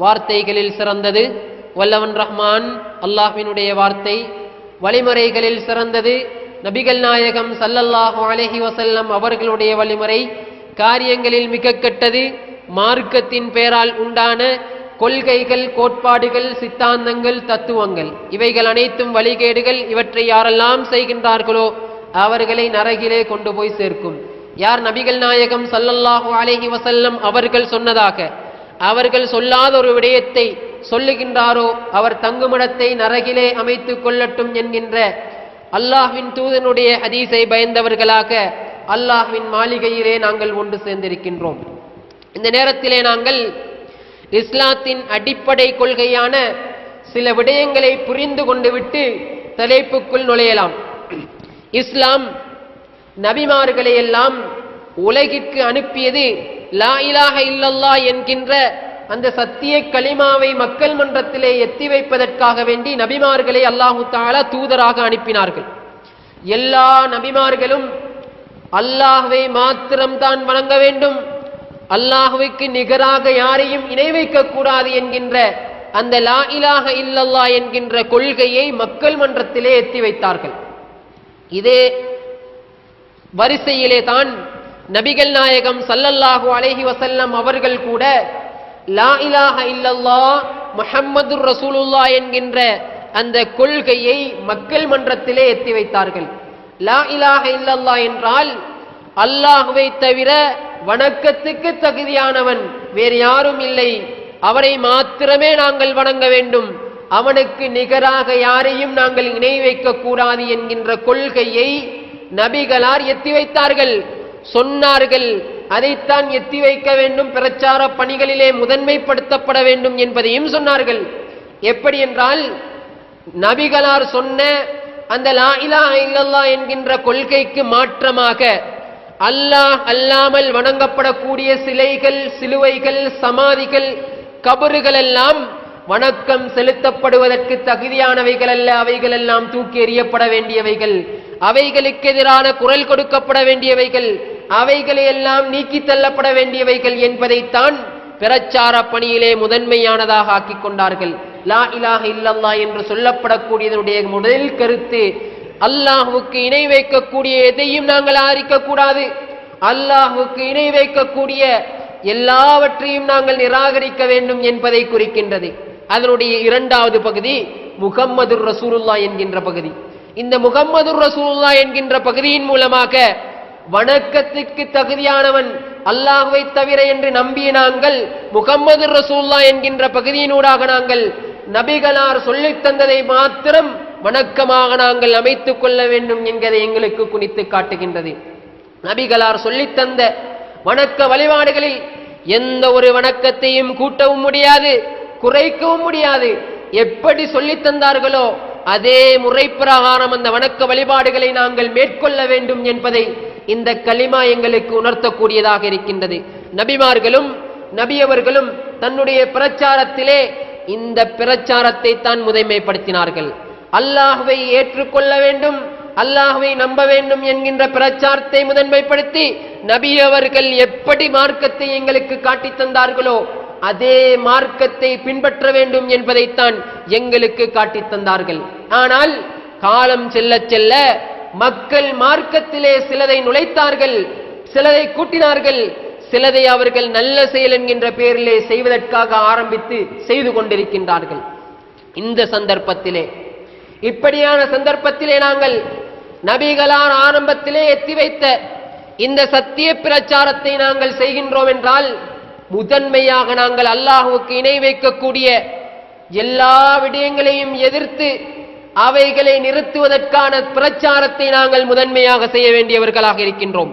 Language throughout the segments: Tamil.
வார்த்தைகளில் சிறந்தது வல்லவன் ரஹ்மான் அல்லாஹ்வினுடைய வார்த்தை. வழிமுறைகளில் சிறந்தது நபிகள் நாயகம் ஸல்லல்லாஹு அலைஹி வஸல்லம் அவர்களுடைய வழிமுறை. காரியங்களில் மிக கெட்டது மார்க்கத்தின் பெயரால் உண்டான கொள்கைகள், கோட்பாடுகள், சித்தாந்தங்கள், தத்துவங்கள். இவைகள் அனைத்தும் வழிகேடுகள். இவற்றை யாரெல்லாம் செய்கின்றார்களோ அவர்களை நரகிலே கொண்டு போய் சேர்க்கும். யார் நபிகள் நாயகம் ஸல்லல்லாஹு அலைஹி வஸல்லம் அவர்கள் சொன்னதாக அவர்கள் சொல்லாத ஒரு விடயத்தை சொல்லுகின்றாரோ அவர் தங்குமிடத்தை நரகிலே அமைத்துக் கொள்ளட்டும் என்கின்ற அல்லாஹ்வின் தூதனுடைய ஹதீஸை பயந்தவர்களாக அல்லாஹ்வின் மாளிகையிலே நாங்கள் ஒன்று சேர்ந்திருக்கின்றோம். இந்த நேரத்திலே நாங்கள் இஸ்லாத்தின் அடிப்படை கொள்கையான சில விடயங்களை புரிந்து கொண்டு விட்டு தலைப்புக்குள் நுழையலாம். இஸ்லாம் நபிமார்களை எல்லாம் உலகிற்கு அனுப்பியது லா இலாஹ இல்லல்லாஹ் என்கின்ற அந்த சத்திய கலிமாவை மக்கள் மன்றத்திலே எத்தி வைப்பதற்காக வேண்டி நபிமார்களை அல்லாஹு தஆலா தூதராக அனுப்பினார்கள். எல்லா நபிமார்களும் அல்லாஹ்வை மாத்திரம்தான் வணங்க வேண்டும், அல்லாஹ்வுக்கு நிகராக யாரையும் இணை வைக்க கூடாது என்கின்ற அந்த லா இலாஹ இல்லல்லாஹ் என்கின்ற கொள்கையை மக்கள் மன்றத்திலே எத்தி வைத்தார்கள். இதே வரிசையிலே தான் நபிகள் நாயகம் ஸல்லல்லாஹு அலைஹி வஸல்லம் அவர்கள் கூட லா இலாஹ இல்லல்லாஹ் முஹம்மதுர் ரசூலுல்லாஹ் என்கின்ற அந்த கொள்கையை மக்கள் மன்றத்திலே எத்தி வைத்தார்கள். லா இலாஹ இல்லல்லாஹ் என்றால் அல்லாஹ்வை தவிர வணக்கத்துக்கு தகுதியானவன் வேறு யாரும் இல்லை, அவரை மாத்திரமே நாங்கள் வணங்க வேண்டும், அவனுக்கு நிகராக யாரையும் நாங்கள் இணை வைக்க கூடாது என்கின்ற கொள்கையை நபிகளார் எத்தி வைத்தார்கள், சொன்னார்கள். அதைத்தான் எத்தி வைக்க வேண்டும், பிரச்சார பணிகளிலே முதன்மைப்படுத்தப்பட வேண்டும் என்பதையும் சொன்னார்கள். எப்படி என்றால் நபிகளார் சொன்ன அந்த லா இலாஹ இல்லல்லாஹ் என்கின்ற கொள்கைக்கு மாற்றமாக அல்லாஹ் அல்லாமல் வணங்கப்படக்கூடிய சிலைகள், சிலுவைகள், சமாதிகள், கபறுகள் எல்லாம் வணக்கம் செலுத்தப்படுவதற்கு தகுதியானவைகள் அல்ல, அவைகள் எல்லாம் தூக்கி எறியப்பட வேண்டியவைகள், அவைகளுக்கு எதிரான குரல் கொடுக்கப்பட வேண்டியவைகள், அவைகளை எல்லாம் நீக்கி தள்ளப்பட வேண்டியவைகள் என்பதைத்தான் பிரச்சார பணியிலே முதன்மையானதாக ஆக்கிக் கொண்டார்கள். லா இலாஹ இல்லல்லாஹ் என்று சொல்லப்படக்கூடியதனுடைய முதல் கருத்து அல்லாஹ்வுக்கு இணை வைக்கக்கூடிய எதையும் நாங்கள் ஆதரிக்க கூடாது, அல்லாஹ்வுக்கு இணை வைக்கக்கூடிய எல்லாவற்றையும் நாங்கள் நிராகரிக்க வேண்டும் என்பதை குறிக்கின்றது. அதனுடைய இரண்டாவது பகுதி முஹம்மதுர் ரசூலுல்லாஹ் என்கின்ற பகுதி. இந்த முஹம்மதுர் ரசூலுல்லாஹ் என்கின்ற பகுதியின் மூலமாக வணக்கத்திற்கு தகுதியானவன் அல்லாஹ்வை தவிர என்று நம்பிய நாங்கள் முஹம்மதுர் ரசூலுல்லாஹ் என்கின்ற பகுதியினூடாக நாங்கள் நபிகளார் சொல்லித் தந்ததை மாத்திரம் வணக்கமாக நாங்கள் அமைத்துக் கொள்ள வேண்டும் என்கிறதை எங்களுக்கு குறித்து காட்டுகின்றது. நபிகளார் சொல்லித் தந்த வணக்க வழிபாடுகளில் எந்த ஒரு வணக்கத்தையும் கூட்டவும் முடியாது, குறைக்கவும் முடியாது. எப்படி சொல்லித் தந்தார்களோ அதே முறை பிரகாரம் அந்த வணக்க வழிபாடுகளை நாங்கள் மேற்கொள்ள வேண்டும் என்பதை இந்த கலிமா எங்களுக்கு உணர்த்தக்கூடியதாக இருக்கின்றது. நபிமார்களும் நபியவர்களும் தன்னுடைய பிரச்சாரத்திலே இந்த பிரச்சாரத்தை தான் முதன்மைப்படுத்தினார்கள். அல்லாஹ்வை ஏற்றுக்கொள்ள வேண்டும், அல்லாஹ்வை நம்ப வேண்டும் என்கின்ற பிரச்சாரத்தை முதன்மைப்படுத்தி நபியவர்கள் எப்படி மார்க்கத்தை எங்களுக்கு காட்டித் தந்தார்களோ அதே மார்க்கத்தை பின்பற்ற வேண்டும் என்பதைத்தான் எங்களுக்கு காட்டித் தந்தார்கள். ஆனால் காலம் செல்ல செல்ல மக்கள் மார்க்கத்திலே சிலதை நுழைத்தார்கள், சிலதை கூட்டினார்கள், சிலதை அவர்கள் நல்ல செயல் என்கின்ற பெயரிலே செய்வதற்காக ஆரம்பித்து செய்து கொண்டிருக்கின்றார்கள். இந்த சந்தர்ப்பத்திலே, இப்படியான சந்தர்ப்பத்திலே நாங்கள் நபிகளார் ஆரம்பத்திலே எத்தி வைத்த இந்த சத்திய பிரச்சாரத்தை நாங்கள் செய்கின்றோம் என்றால் முதன்மையாக நாங்கள் அல்லாஹ்வுக்கு இணை வைக்கக்கூடிய எல்லா விடயங்களையும் எதிர்த்து அவைகளை நிறுத்துவதற்கான பிரச்சாரத்தை நாங்கள் முதன்மையாக செய்ய வேண்டியவர்களாக இருக்கின்றோம்.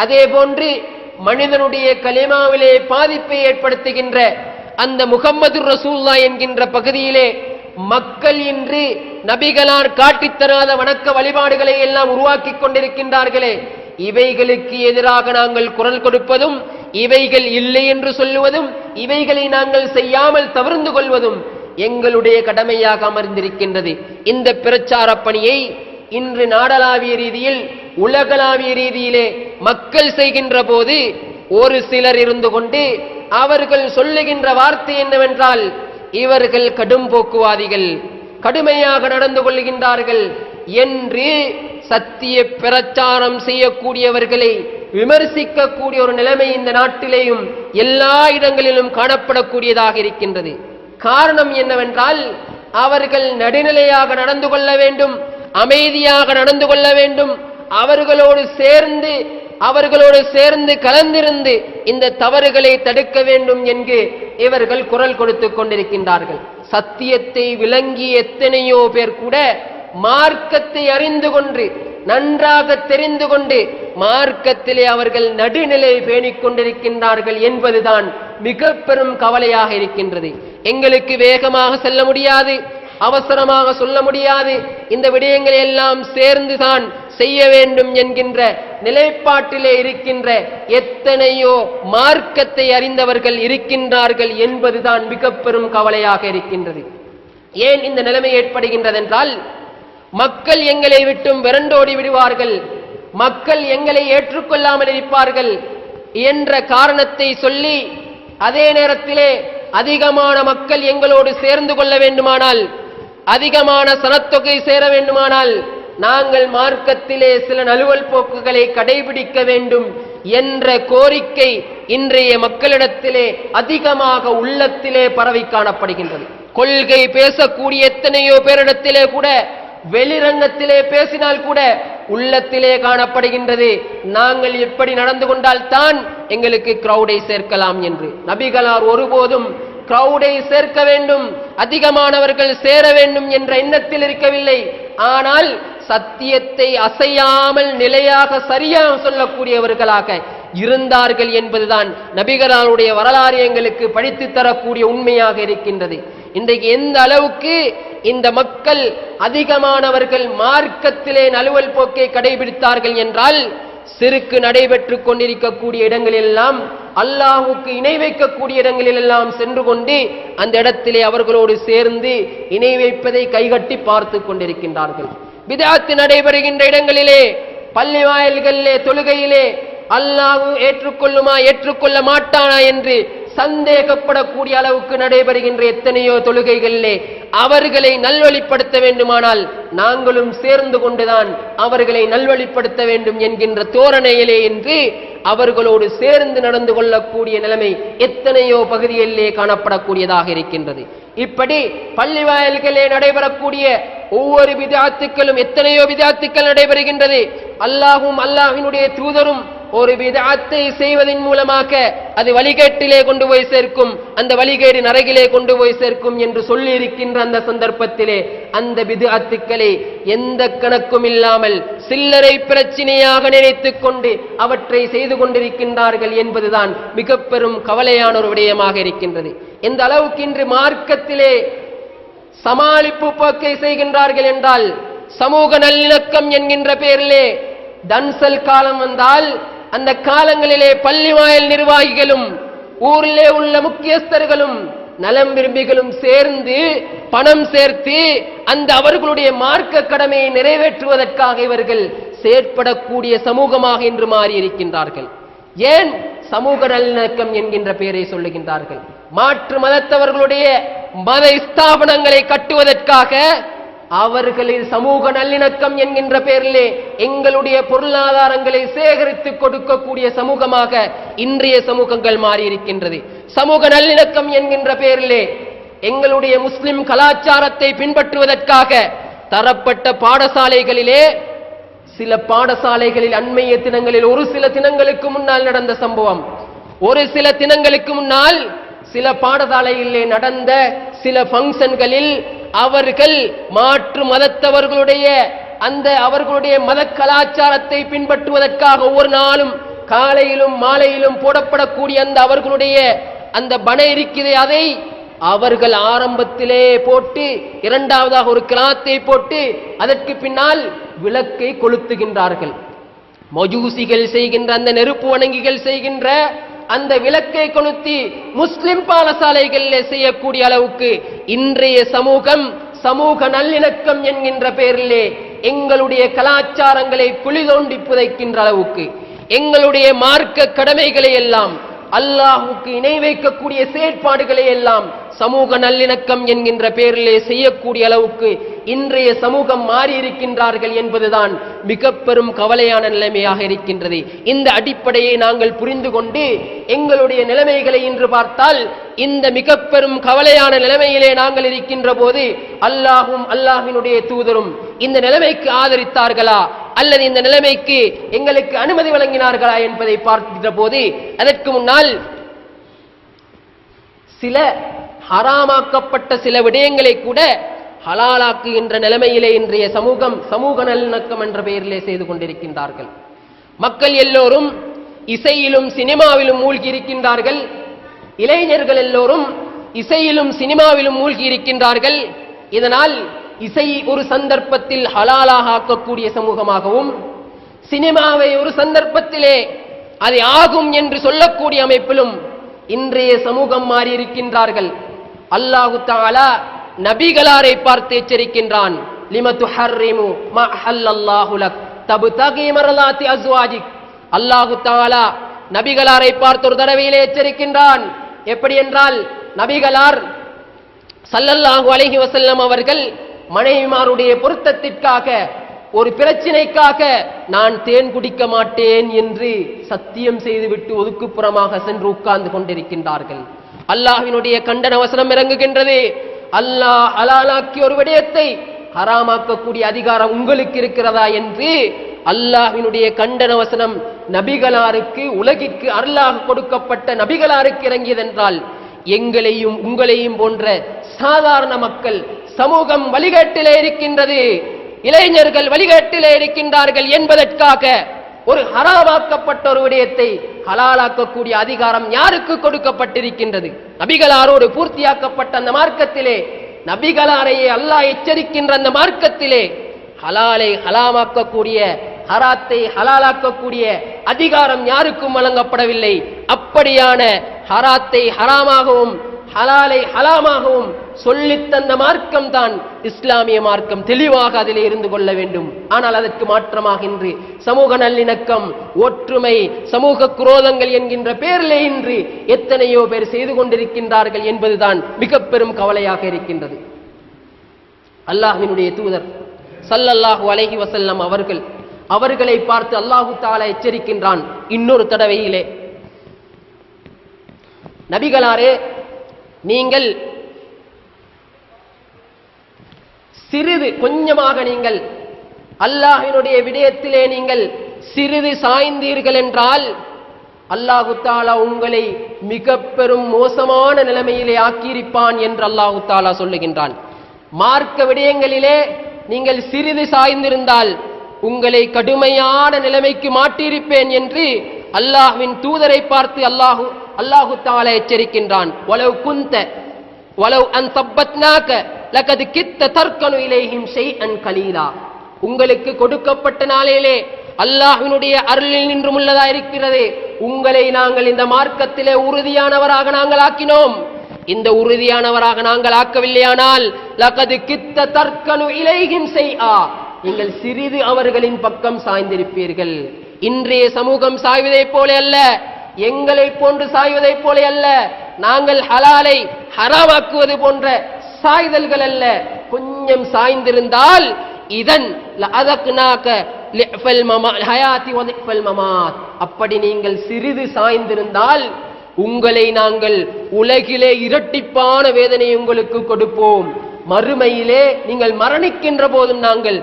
அதே போன்று மனிதனுடைய கலிமாவிலே பாதிப்பை ஏற்படுத்துகின்ற அந்த முஹம்மதுர் ரசூலுல்லாஹ் என்கின்ற பகுதியிலே மக்கள் இன்று நபிகளார் காட்டித்தராத வணக்க வழிபாடுகளை எல்லாம் உருவாக்கி கொண்டிருக்கின்றார்களே, இவைகளுக்கு எதிராக நாங்கள் குரல் கொடுப்பதும், இவைகள் இல்லை என்று சொல்லுவதும், இவைகளை நாங்கள் செய்யாமல் தவிர்ந்து கொள்வதும் எங்களுடைய கடமையாக அமர்ந்திருக்கின்றது. இந்த பிரச்சார பணியை இன்று நாடளாவிய ரீதியில், உலகளாவிய ரீதியிலே மக்கள் செய்கின்ற போது ஒரு சிலர் இருந்து கொண்டு அவர்கள் சொல்லுகின்ற வார்த்தை என்னவென்றால், இவர்கள் கடும் போக்குவாதிகள், கடுமையாக நடந்து கொள்கின்றார்கள் என்று சத்திய பிரச்சாரம் செய்யக்கூடியவர்களை விமர்சிக்கக்கூடிய ஒரு நிலைமை இந்த நாட்டிலேயும் எல்லா இடங்களிலும் காணப்படக்கூடியதாக இருக்கின்றது. காரணம் என்னவென்றால், அவர்கள் நடுநிலையாக நடந்து கொள்ள வேண்டும், அமைதியாக நடந்து கொள்ள வேண்டும், அவர்களோடு சேர்ந்து கலந்திருந்து இந்த தவறுகளை தடுக்க வேண்டும் என்று இவர்கள் குரல் கொடுத்துக் கொண்டிருக்கின்றார்கள். சத்தியத்தை விளங்கிய எத்தனையோ பேர் கூட மார்க்கத்தை அறிந்து கொண்டு நன்றாக தெரிந்து கொண்டு மார்க்கத்திலே அவர்கள் நடுநிலை பேணிக் கொண்டிருக்கின்றார்கள் என்பதுதான் மிக பெரும் கவலையாக இருக்கின்றது. எங்களுக்கு வேகமாக செல்ல முடியாது, அவசரமாக சொல்ல முடியாது, இந்த விடயங்களை எல்லாம் சேர்ந்துதான் செய்ய வேண்டும் என்கின்ற நிலைப்பாட்டிலே இருக்கின்ற எத்தனையோ மார்க்கத்தை அறிந்தவர்கள் இருக்கின்றார்கள் என்பதுதான் மிக பெரும் கவலையாக இருக்கின்றது. ஏன் இந்த நிலைமை ஏற்படுகின்றது என்றால், மக்கள் எங்களை விட்டும் விரண்டோடி விடுவார்கள், மக்கள் எங்களை ஏற்றுக்கொள்ளாமல் இருப்பார்கள் என்ற காரணத்தை சொல்லி, அதே நேரத்திலே அதிகமான மக்கள் எங்களோடு சேர்ந்து கொள்ள வேண்டுமானால், அதிகமான சனத்தொகை சேர வேண்டுமானால், நாங்கள் மார்க்கத்திலே சில நழுவல் போக்குகளை கடைபிடிக்க வேண்டும் என்ற கோரிக்கை இன்றைய மக்களிடத்திலே அதிகமாக உள்ளத்திலே பரவி காணப்படுகின்றது. கொள்கை பேசக்கூடிய எத்தனையோ பேரிடத்திலே கூட, வெளிரங்கத்திலே பேசினால் கூட உள்ளத்திலே காணப்படுகின்றது, நாங்கள் எப்படி நடந்து கொண்டால் தான் எங்களுக்கு கிரௌடை சேர்க்கலாம் என்று. நபிகளார் ஒருபோதும் கிரௌடை சேர்க்க வேண்டும், அதிகமானவர்கள் சேர வேண்டும் என்ற எண்ணத்தில் இருக்கவில்லை. ஆனால் சத்தியத்தை அசையாமல் நிலையாக சரியாக சொல்லக்கூடியவர்களாக இருந்தார்கள் என்பதுதான் நபிகளாருடைய வரலாறு எங்களுக்கு படித்து தரக்கூடிய உண்மையாக இருக்கின்றது. இன்றைக்கு எந்த அளவுக்கு இந்த மக்கள் அதிகமானவர்கள் மார்க்கத்திலே நழுவல் போக்கை கடைபிடித்தார்கள் என்றால், சிறுக்கு நடைபெற்றுக் கொண்டிருக்கக்கூடிய இடங்களெல்லாம், அல்லாஹுக்கு இணை வைக்கக்கூடிய இடங்களிலெல்லாம் சென்று கொண்டு அந்த இடத்திலே அவர்களோடு சேர்ந்து இணை வைப்பதை கைகட்டி பார்த்து கொண்டிருக்கின்றார்கள். பித்அத் நடைபெறுகின்ற இடங்களிலே, பள்ளி வாயில்களிலே, தொழுகையிலே அல்லாஹ் ஏற்றுக்கொள்ளுமா ஏற்றுக்கொள்ள மாட்டானா என்று சந்தேகப்படக்கூடிய அளவுக்கு நடைபெறுகின்ற எத்தனையோ தொழுகைகளிலே அவர்களை நல்வழிப்படுத்த வேண்டுமானால் நாங்களும் சேர்ந்து கொண்டுதான் அவர்களை நல்வழிப்படுத்த வேண்டும் என்கின்ற தோரணையிலே என்று அவர்களோடு சேர்ந்து நடந்து கொள்ளக்கூடிய நிலைமை எத்தனையோ பகுதிகளிலே காணப்படக்கூடியதாக இருக்கின்றது. இப்படி பள்ளி வாயில்களே நடைபெறக்கூடிய ஒவ்வொரு பித்அத்துக்களும் எத்தனையோ பித்அத்துக்கள் நடைபெறுகின்றது. அல்லாஹ்வும் அல்லாஹ்வினுடைய தூதரும் ஒரு பித்அத்தை செய்வதன் மூலமாக அது வழிகேட்டிலே கொண்டு போய் சேர்க்கும், அந்த வழிகேடு நரகிலே கொண்டு போய் சேர்க்கும் என்று சொல்லி இருக்கின்ற அந்த சந்தர்ப்பத்திலே அந்த பித்அத்துக்களை எந்த கணக்கும் இல்லாமல் சில்லறை பிரச்சனையாக நினைத்துக் கொண்டு அவற்றை செய்து கொண்டிருக்கின்றார்கள் என்பதுதான் மிக பெரும் கவலையான ஒரு விடயமாக இருக்கின்றது. எந்த அளவுக்கு இன்று மார்க்கத்திலே சமாளிப்பு போக்கை செய்கின்றார்கள் என்றால், சமூக நல்லிணக்கம் என்கின்ற பெயரிலே தன்சல் காலம் வந்தால் அந்த காலங்களிலே பள்ளி வாயில் நிர்வாகிகளும் ஊரிலே உள்ள முக்கியஸ்தர்களும் நலம் விரும்பிகளும் சேர்ந்து பணம் சேர்த்து அந்த அவர்களுடைய மார்க்க கடமையை நிறைவேற்றுவதற்காக இவர்கள் செயற்படக்கூடிய சமூகமாக இன்று மாறி இருக்கின்றார்கள். ஏன் சமூக நல்லிணக்கம் என்கின்ற பெயரை சொல்லுகின்றார்கள்? மாற்று மதத்தவர்களுடைய மத ஸ்தாபனங்களை கட்டுவதற்காக அவர்களின் சமூக நல்லிணக்கம் என்கின்ற பெயரிலே எங்களுடைய பொருளாதாரங்களை சேகரித்து கொடுக்கக்கூடிய சமூகமாக இன்றைய சமூகங்கள் மாறி இருக்கின்றது. சமூக நல்லிணக்கம் என்கின்ற பெயரிலே எங்களுடைய முஸ்லிம் கலாச்சாரத்தை பின்பற்றுவதற்காக தரப்பட்ட பாடசாலைகளிலே, சில பாடசாலைகளில் அண்மைய தினங்களில் ஒரு சில தினங்களுக்கு முன்னால் நடந்த சம்பவம், ஒரு சில தினங்களுக்கு முன்னால் சில பாடசாலைகளிலே நடந்த சில ஃபங்க்ஷன்களில் அவர்கள் மாற்று மதத்தவர்களுடைய அந்த அவர்களுடைய மத கலாச்சாரத்தை பின்பற்றுவதற்காக ஒவ்வொரு நாளும் காலையிலும் மாலையிலும் போடப்படக்கூடிய அந்த அவர்களுடைய அந்த பண இருக்கிறது, அதை அவர்கள் ஆரம்பத்திலே போட்டு இரண்டாவதாக ஒரு கிராத்தை போட்டு அதற்கு பின்னால் விளக்கை கொளுத்துகின்றார்கள். மஜூசிகள் செய்கின்ற அந்த நெருப்பு வணங்கிகள் செய்கின்ற அந்த விளக்கை கொளுத்தி முஸ்லிம் பாடசாலைகளிலே செய்யக்கூடிய அளவுக்கு இன்றைய சமூகம் சமூக நல்லிணக்கம் என்கின்ற பெயரிலே எங்களுடைய கலாச்சாரங்களை குழி தோண்டி புதைக்கின்ற அளவுக்கு, எங்களுடைய மார்க்க கடமைகளை எல்லாம் அல்லாஹ்வுக்கு இணை வைக்கக்கூடிய செயற்பாடுகளை எல்லாம் சமூக நல்லிணக்கம் என்கின்ற பெயரிலே செய்யக்கூடிய அளவுக்கு இன்றைய சமூகம் மாறி இருக்கின்றார்கள் என்பதுதான் மிக பெரும் கவலையான நிலைமையாக இருக்கின்றது. இந்த அடிப்படையை நாங்கள் புரிந்து கொண்டு எங்களுடைய நிலைமைகளை இன்று பார்த்தால் இந்த மிக பெரும் கவலையான நிலைமையிலே நாங்கள் இருக்கின்ற போது அல்லாஹும் அல்லாஹ்வினுடைய தூதரும் இந்த நிலைமைக்கு ஆதரித்தார்களா அல்லது இந்த நிலைமைக்கு எங்களுக்கு அனுமதி வழங்கினார்களா என்பதை பார்க்கின்ற போது அதற்கு முன்னால் சில ஹராமாக்கப்பட்ட சில விடயங்களை கூட ஹலாலாக்குகின்ற நிலைமையிலே இன்றைய சமூக நல்லிணக்கம் என்ற பெயரிலே செய்து கொண்டிருக்கின்றார்கள். மக்கள் எல்லோரும் இசையிலும் சினிமாவிலும் மூழ்கி இருக்கின்றார்கள். இளைஞர்கள் எல்லோரும் இசையிலும் சினிமாவிலும் மூழ்கி இருக்கின்றார்கள். இதனால் இசை ஒரு சந்தர்ப்பத்தில் ஹலாலாக ஆக்கக்கூடிய சமூகமாகவும் சினிமாவை ஒரு சந்தர்ப்பத்திலே அது ஆகும் என்று சொல்லக்கூடிய அமைப்பிலும் இன்றைய சமூகம் மாறி இருக்கின்றார்கள். அல்லாஹு தஆலா நபிகளாரை பார்த்து எச்சரிக்கின்றான். லிம துஹர்ரிமு மா ஹல்லல்லாஹு லக் தப்தகி மர்லாத்தி அஸ்வாஜிக். அல்லாஹு தஆலா நபிகளாரை பார்த்து ஒரு தடவையிலே எச்சரிக்கின்றான். எப்படி என்றால் நபிகளார் ஸல்லல்லாஹு அலைஹி வஸல்லம் அவர்கள் மனைவிமாருடைய பொருத்தத்திற்காக ஒரு பிரச்சினைக்காக நான் தேன் குடிக்க மாட்டேன் என்று சத்தியம் செய்துவிட்டு ஒதுக்குப்புறமாக சென்று உட்கார்ந்து கொண்டிருக்கின்றார்கள். அல்லாஹ்வினுடைய கண்டன வசனம் இறங்குகின்றது. அல்லாஹ் ஹலாலாக்கிய ஒரு விடயத்தை ஹராமாக்கக்கூடிய அதிகாரம் உங்களுக்கு இருக்கிறதா என்று அல்லாஹ்வினுடைய கண்டன வசனம் நபிகளாருக்கு, உலகிற்கு அருளாக கொடுக்கப்பட்ட நபிகளாருக்கு இறங்கியதென்றால் எங்களையும் உங்களையும் போன்ற சாதாரண மக்கள் சமூகம் வழிகாட்டிலே இருக்கின்றது, இளைஞர்கள் வழிகாட்டிலே இருக்கின்றார்கள் என்பதற்காக ஒரு ஹராமாக்கப்பட்ட ஒரு விடயத்தை ஹலாலாக்கக்கூடிய அதிகாரம் யாருக்கு கொடுக்கப்பட்டிருக்கின்றது? நபிகளாரோடு பூர்த்தியாக்கப்பட்ட அந்த மார்க்கத்திலே, நபிகளாரையே அல்லாஹ் எச்சரிக்கின்ற அந்த மார்க்கத்திலே ஹலாலை ஹலாமாக்கக்கூடிய, ஹராத்தை ஹலாலாக்கக்கூடிய அதிகாரம் யாருக்கும் வழங்கப்படவில்லை. அப்படியான ஹராத்தை ஹராமாகவும் ஹலாலை ஹலாமாகவும் சொல்லித்தந்த மார்க்கம் தான் இஸ்லாமிய மார்க்கம். தெளிவாக அதிலே இருந்து கொள்ள வேண்டும். ஆனால் அதற்கு மாற்றமாக இன்று சமூக நல்லிணக்கம், ஒற்றுமை, சமூக குரோதங்கள் என்கின்ற பெயரிலே இன்று எத்தனையோ பேர் செய்து கொண்டிருக்கின்றார்கள் என்பதுதான் மிக பெரும் கவலையாக இருக்கின்றது. அல்லாஹ்வினுடைய தூதர் ஸல்லல்லாஹு அலைஹி வஸல்லம் அவர்களை பார்த்து அல்லாஹு தஆலா எச்சரிக்கின்றான் இன்னொரு தடவையிலே. நபிகளாரே, நீங்கள் சிறிது கொஞ்சமாக நீங்கள் அல்லாஹ்வினுடைய விடயத்திலே நீங்கள் சிறிது சாய்ந்தீர்கள் என்றால் அல்லாஹு தஆலா உங்களை மிக பெரும் மோசமான நிலைமையிலே ஆக்கியிருப்பான் என்று அல்லாஹு தஆலா சொல்லுகின்றான். மார்க்க விடயங்களிலே நீங்கள் சிறிது சாய்ந்திருந்தால் உங்களை கடுமையான நிலைமைக்கு மாட்டியிருப்பேன் என்று அல்லாஹ்வின் தூதரை பார்த்து அல்லாஹு தஆலா எச்சரிக்கின்றான். வலவ் குந்த வலவ் அன் சப்பத்னாக லகத் கித்த தர்கனு இலைஹிம் ஷைஅன் கலீலா. உங்களுக்கு கொடுக்கப்பட்ட நாளிலே அல்லாஹ்வினுடைய அருளில் நின்றும் உள்ளதா இருக்கிறது. உங்களை நாங்கள் இந்த மார்க்கத்திலே உறுதியானவராக நாங்கள் ஆக்கினோம். இந்த உறுதியானவராக நாங்கள் ஆக்கவில்லையானால் லகத் கித்த தர்கனு இலைஹிம் ஷைஆ, நீங்கள் சிறிது அவர்களின் பக்கம் சாய்ந்திருப்பீர்கள். இன்றைய சமூகம் சாய்வதைப் போல அல்ல, எங்களை போன்று சாய்வதைப் போல அல்ல, நாங்கள் ஹலாலை ஹராமாக்குவது போன்ற சாய்தல்கள் அல்ல. கொஞ்சம் சாய்ந்திருந்தால் இதன் அப்படி நீங்கள் சிறிது சாய்ந்திருந்தால் உங்களை நாங்கள் உலகிலே இரட்டிப்பான வேதனை உங்களுக்கு கொடுப்போம். மறுமையிலே நீங்கள் மரணிக்கின்ற போதும் நாங்கள்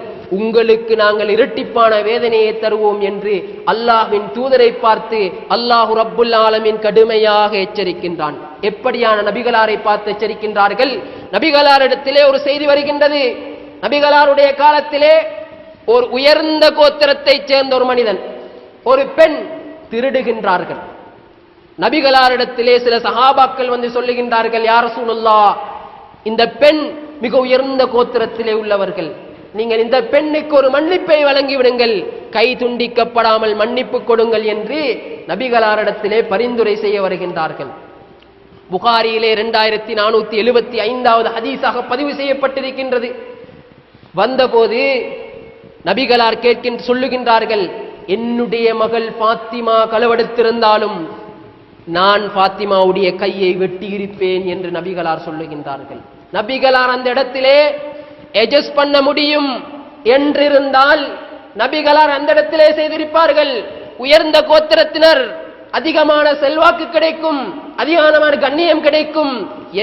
இரட்டிப்பான வேதனையை தருவோம் என்று அல்லாஹ்வின் தூதரை பார்த்து அல்லாஹு ரப்புல் ஆலமீன் கடுமையாக எச்சரிக்கின்றான். எப்படியான நபிகளாரை பார்த்து எச்சரிக்கின்றார்கள்? நபிகளாரிடத்திலே ஒரு செய்தி வருகின்றது. நபிகளாருடைய காலத்திலே ஒரு உயர்ந்த கோத்திரத்தைச் சேர்ந்த ஒரு மனிதன், ஒரு பெண் திருடுகின்றார்கள். நபிகளாரிடத்திலே சில சஹாபாக்கள் வந்து சொல்லுகின்றார்கள், யா ரசூலுல்லாஹ், இந்த பெண் மிக உயர்ந்த கோத்திரத்திலே உள்ளவர்கள், நீங்கள் இந்த பெண்ணுக்கு ஒரு மன்னிப்பை வழங்கி விடுங்கள், கை துண்டிக்கப்படாமல் மன்னிப்பு கொடுங்கள் என்று நபிகளாரிடத்திலே பரிந்துரை செய்ய வருகின்றார்கள். புகாரியிலே 2475வது ஹதீஸாக பதிவு செய்யப்பட்டிருக்கின்றது. வந்தபோது நபிகளார் சொல்லுகின்றார்கள், என்னுடைய மகள் ஃபாத்திமா களவெடுத்திருந்தாலும் நான் ஃபாத்திமாவுடைய கையை வெட்டி இருப்பேன் என்று நபிகளார் சொல்லுகின்றார்கள். நபிகளார் அந்த இடத்திலே அட்ஜஸ்ட் பண்ண முடியும் என்றிருந்தால் நபிகளார் அந்த இடத்திலே செய்திருப்பார்கள். உயர்ந்த கோத்திரத்தினர், அதிகமான செல்வாக்கு கிடைக்கும், அதிகமான கண்ணியம் கிடைக்கும்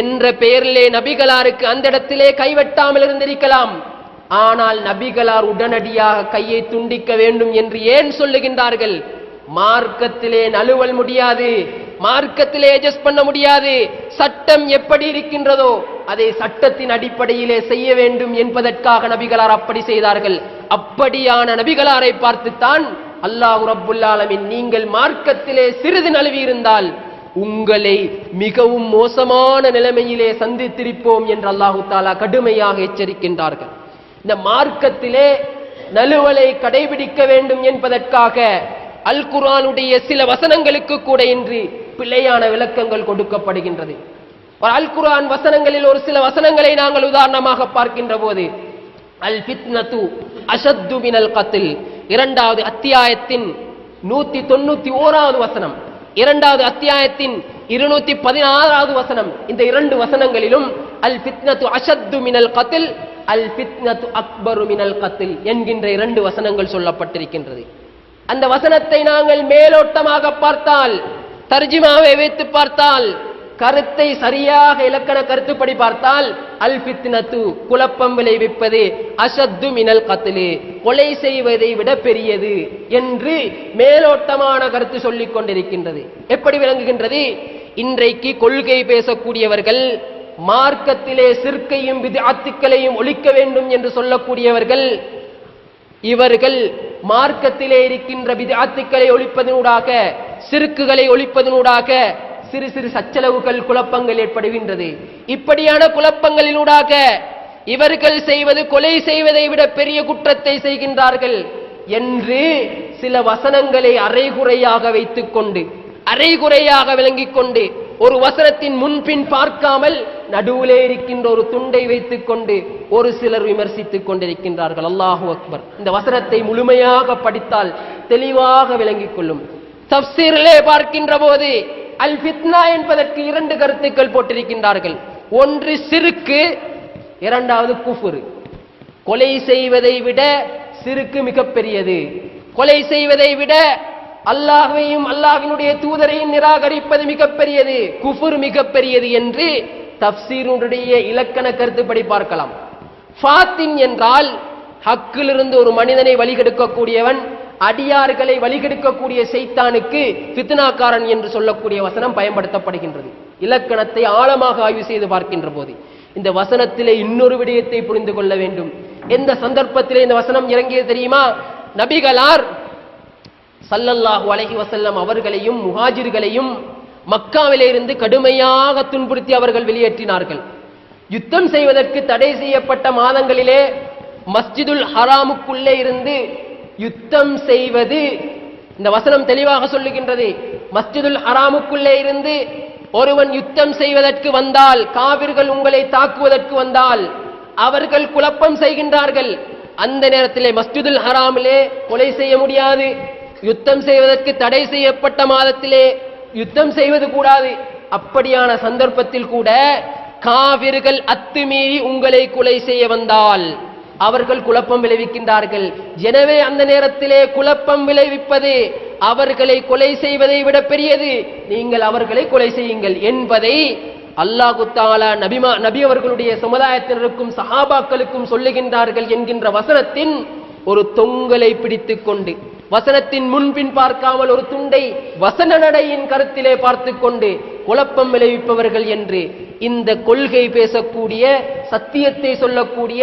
என்ற பெயரிலே நபிகளாருக்கு அந்த இடத்திலே கைவெட்டாமல் இருந்திருக்கலாம். ஆனால் நபிகளார் உடனடியாக கையை துண்டிக்க வேண்டும் என்று ஏன் சொல்லுகின்றார்கள்? மார்க்கத்திலே நழுவல் முடியாது, மார்க்கத்திலே அட்ஜஸ்ட் பண்ண முடியாது. சட்டம் எப்படி இருக்கின்றதோ அதை சட்டத்தின் அடிப்படையிலே செய்ய வேண்டும் என்பதற்காக நபிகளார் அப்படி செய்தார்கள். அப்படியான நபிகளாரை பார்த்துத்தான் அல்லாஹ் ரப்புல் ஆலமீன், நீங்கள் மார்க்கத்திலே சிறிது நழுவி இருந்தால் உங்களை மிகவும் மோசமான நிலைமையிலே சந்தித்திருப்போம் என்று அல்லாஹு தஆலா கடுமையாக எச்சரிக்கின்றார்கள். இந்த மார்க்கத்திலே நழுவலை கடைபிடிக்க வேண்டும் என்பதற்காக அல் குர்ஆனுடைய சில வசனங்களுக்கு கூட இன்று பிழையான விளக்கங்கள் கொடுக்கப்படுகின்றது. அல் குர்ஆன் வசனங்களில் ஒரு சில வசனங்களை நாங்கள் உதாரணமாக பார்க்கின்ற போது, அல் ஃபித்னத்து அஷத்து மினல் கத்ல், இரண்டாவது அத்தியாயத்தின் 191வது வசனம், இரண்டாவது அத்தியாயத்தின் 216வது வசனம். இந்த இரண்டு வசனங்களிலும் அல் ஃபித்னத்து அஷத்து மினல் கத்ல், அல் ஃபித்னத்து அக்பரு மினல் கத்ல் என்கின்ற இரண்டு வசனங்கள் சொல்லப்பட்டிருக்கின்றது. அந்த வசனத்தை நாங்கள் மேலோட்டமாக பார்த்தால், தர்ஜிமாவை வைத்து பார்த்தால், கருத்தை சரியாக இலக்கண கருத்துப்படி பார்த்தால், அல் ஃபித்னத்து குழப்பம் விளைவிப்பது, அஷத்து மினல் கத்ல் கொலை செய்வதை விட பெரியது என்று மேலோட்டமான கருத்து சொல்லிக் கொண்டிருக்கின்றது. எப்படி விளங்குகின்றது? இன்றைக்கு கொள்கை பேசக்கூடியவர்கள், மார்க்கத்திலே சிர்க்கையும் பித்அத்துக்களையும் ஒழிக்க வேண்டும் என்று சொல்லக்கூடியவர்கள், இவர்கள் மார்க்கத்திலே இருக்கின்ற பித்அத்துக்களை ஒழிப்பதனூடாக, சிர்க்குகளை ஒழிப்பதனூடாக சிறு சிறு சச்சலவுகள், குழப்பங்கள் ஏற்படுகின்றது. இப்படியான குழப்பங்களினூடாக இவர்கள் செய்வது கொலை செய்வதை விட பெரிய குற்றத்தை செய்கின்றார்கள் என்று சில வசனங்களை அரைகுறையாக வைத்துக் கொண்டு, அரைகுறையாக விளங்கிக் கொண்டு, ஒரு வசனத்தின் முன்பின் பார்க்காமல் நடுவிலே இருக்கின்ற ஒரு துண்டை வைத்துக் கொண்டு ஒரு சிலர் விமர்சித்துக் கொண்டிருக்கின்றார்கள். அல்லாஹு அக்பர். இந்த வசனத்தை முழுமையாக படித்தால் தெளிவாக விளங்கிக் கொள்ளும். தஃப்சீரிலே பார்க்கின்ற போது அல் ஃபித்னா என்பதற்கு இரண்டு கருத்துக்கள் போட்டிருக்கின்றார்கள். ஒன்று சிறுக்கு, இரண்டாவது குஃபுர். கொலை செய்வதை விட சிறுக்கு மிகப்பெரியது, கொலை செய்வதை விட அல்லாஹ்வையும் அல்லாஹ்வினுடைய தூதரையும் நிராகரிப்பது மிகப்பெரியது, குஃபுர் மிகப்பெரியது என்று தஃப்சீருடைய இலக்கண கருத்துப்படி பார்க்கலாம். ஃபாத்தின் என்றால் ஹக்கிலிருந்து ஒரு மனிதனை வழிகெடுக்கக்கூடியவன், அடியார்களை வழிகெடுக்கக்கூடிய சைத்தானுக்கு ஃபித்னாக்காரன் என்று சொல்லக்கூடிய வசனம் பயன்படுத்தப்படுகின்றது. இலக்கணத்தை ஆழமாக ஆய்வு செய்து பார்க்கின்ற போது இந்த வசனத்திலே இன்னொரு விடயத்தை புரிந்து கொள்ள வேண்டும். எந்த சந்தர்ப்பத்திலே இந்த வசனம் இறங்கியது தெரியுமா? நபிகளார் ஸல்லல்லாஹு அலைஹி வஸல்லம் அவர்களையும் முஹாஜிர்களையும் மக்காவிலே இருந்து கடுமையாக துன்புறுத்தி அவர்கள் வெளியேற்றினார்கள். யுத்தம் செய்வதற்கு தடை செய்யப்பட்ட மாதங்களிலே மஸ்ஜிதுல் ஹராமுக்குள்ளே இருந்து யுத்தம் செய்வது, இந்த வசனம் தெளிவாக சொல்லுகின்றது. மஸ்ஜிதுல் ஹராமுக்குள்ளே இருந்து ஒருவன் யுத்தம் செய்வதற்கு வந்தால், காவிர்கள் உங்களை தாக்குவதற்கு வந்தால், அவர்கள் குழப்பம் செய்கின்றார்கள். அந்த நேரத்திலே மஸ்ஜிதுல் ஹராமிலே கொலை செய்ய முடியாது, யுத்தம் செய்வதற்கு தடை செய்யப்பட்ட மாதத்திலே யுத்தம் செய்வது கூடாது. அப்படியான சந்தர்ப்பத்தில் கூட காவிர்கள் அத்துமீறி உங்களை கொலை செய்ய வந்தால் அவர்கள் குழப்பம் விளைவிக்கின்றார்கள். எனவே அந்த நேரத்திலே குழப்பம் விளைவிப்பது அவர்களை கொலை செய்வதை விட பெரியது, நீங்கள் அவர்களை கொலை செய்யுங்கள் என்பதை அல்லாஹு தஆலா நபி அவர்களுடைய சமுதாயத்தினருக்கும் சஹாபாக்களுக்கும் சொல்லுகின்றார்கள் என்கின்ற வசனத்தின் ஒரு தொங்கலை பிடித்துக் கொண்டு, வசனத்தின் முன்பின் பார்க்காமல் ஒரு துண்டை வசன நடையின் கருத்திலே பார்த்து கொண்டு குழப்பம் விளைவிப்பவர்கள் என்று இந்த கொள்கை பேசக்கூடிய, சத்தியத்தை சொல்லக்கூடிய,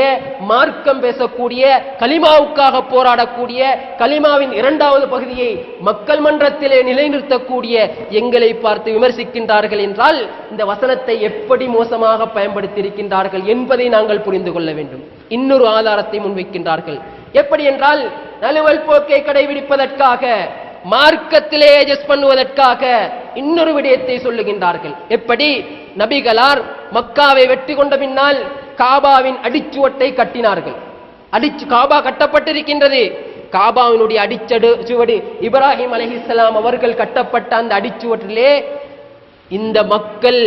மார்க்கம் பேசக்கூடிய, கலிமாவுக்காக போராடக்கூடிய, கலிமாவின் இரண்டாவது பகுதியை மக்கள் மன்றத்திலே நிலைநிறுத்தக்கூடிய எங்களை பார்த்து விமர்சிக்கின்றார்கள் என்றால் இந்த வசனத்தை எப்படி மோசமாக பயன்படுத்தி இருக்கின்றார்கள் என்பதை நாங்கள் புரிந்து கொள்ள வேண்டும். இன்னொரு ஆதாரத்தை முன்வைக்கின்றார்கள். எப்படி என்றால், நழுவல் போக்கை கடைபிடிப்பதற்காக, மார்க்கத்திலே அட்ஜஸ்ட் பண்ணுவதற்காக இன்னொரு விடயத்தை சொல்லுகின்றார்கள். எப்படி? நபிகளார் மக்காவை வெற்றி கொண்ட பின்னால் காபாவின் அடிச்சுவட்டை கட்டினார்கள். காபா கட்டப்பட்டிருக்கின்றது. காபாவினுடைய அடிச்சுவடு இப்ராஹிம் அலைஹிஸ்ஸலாம் அவர்கள் கட்டப்பட்ட அந்த அடிச்சுவற்றிலே இந்த மக்கள்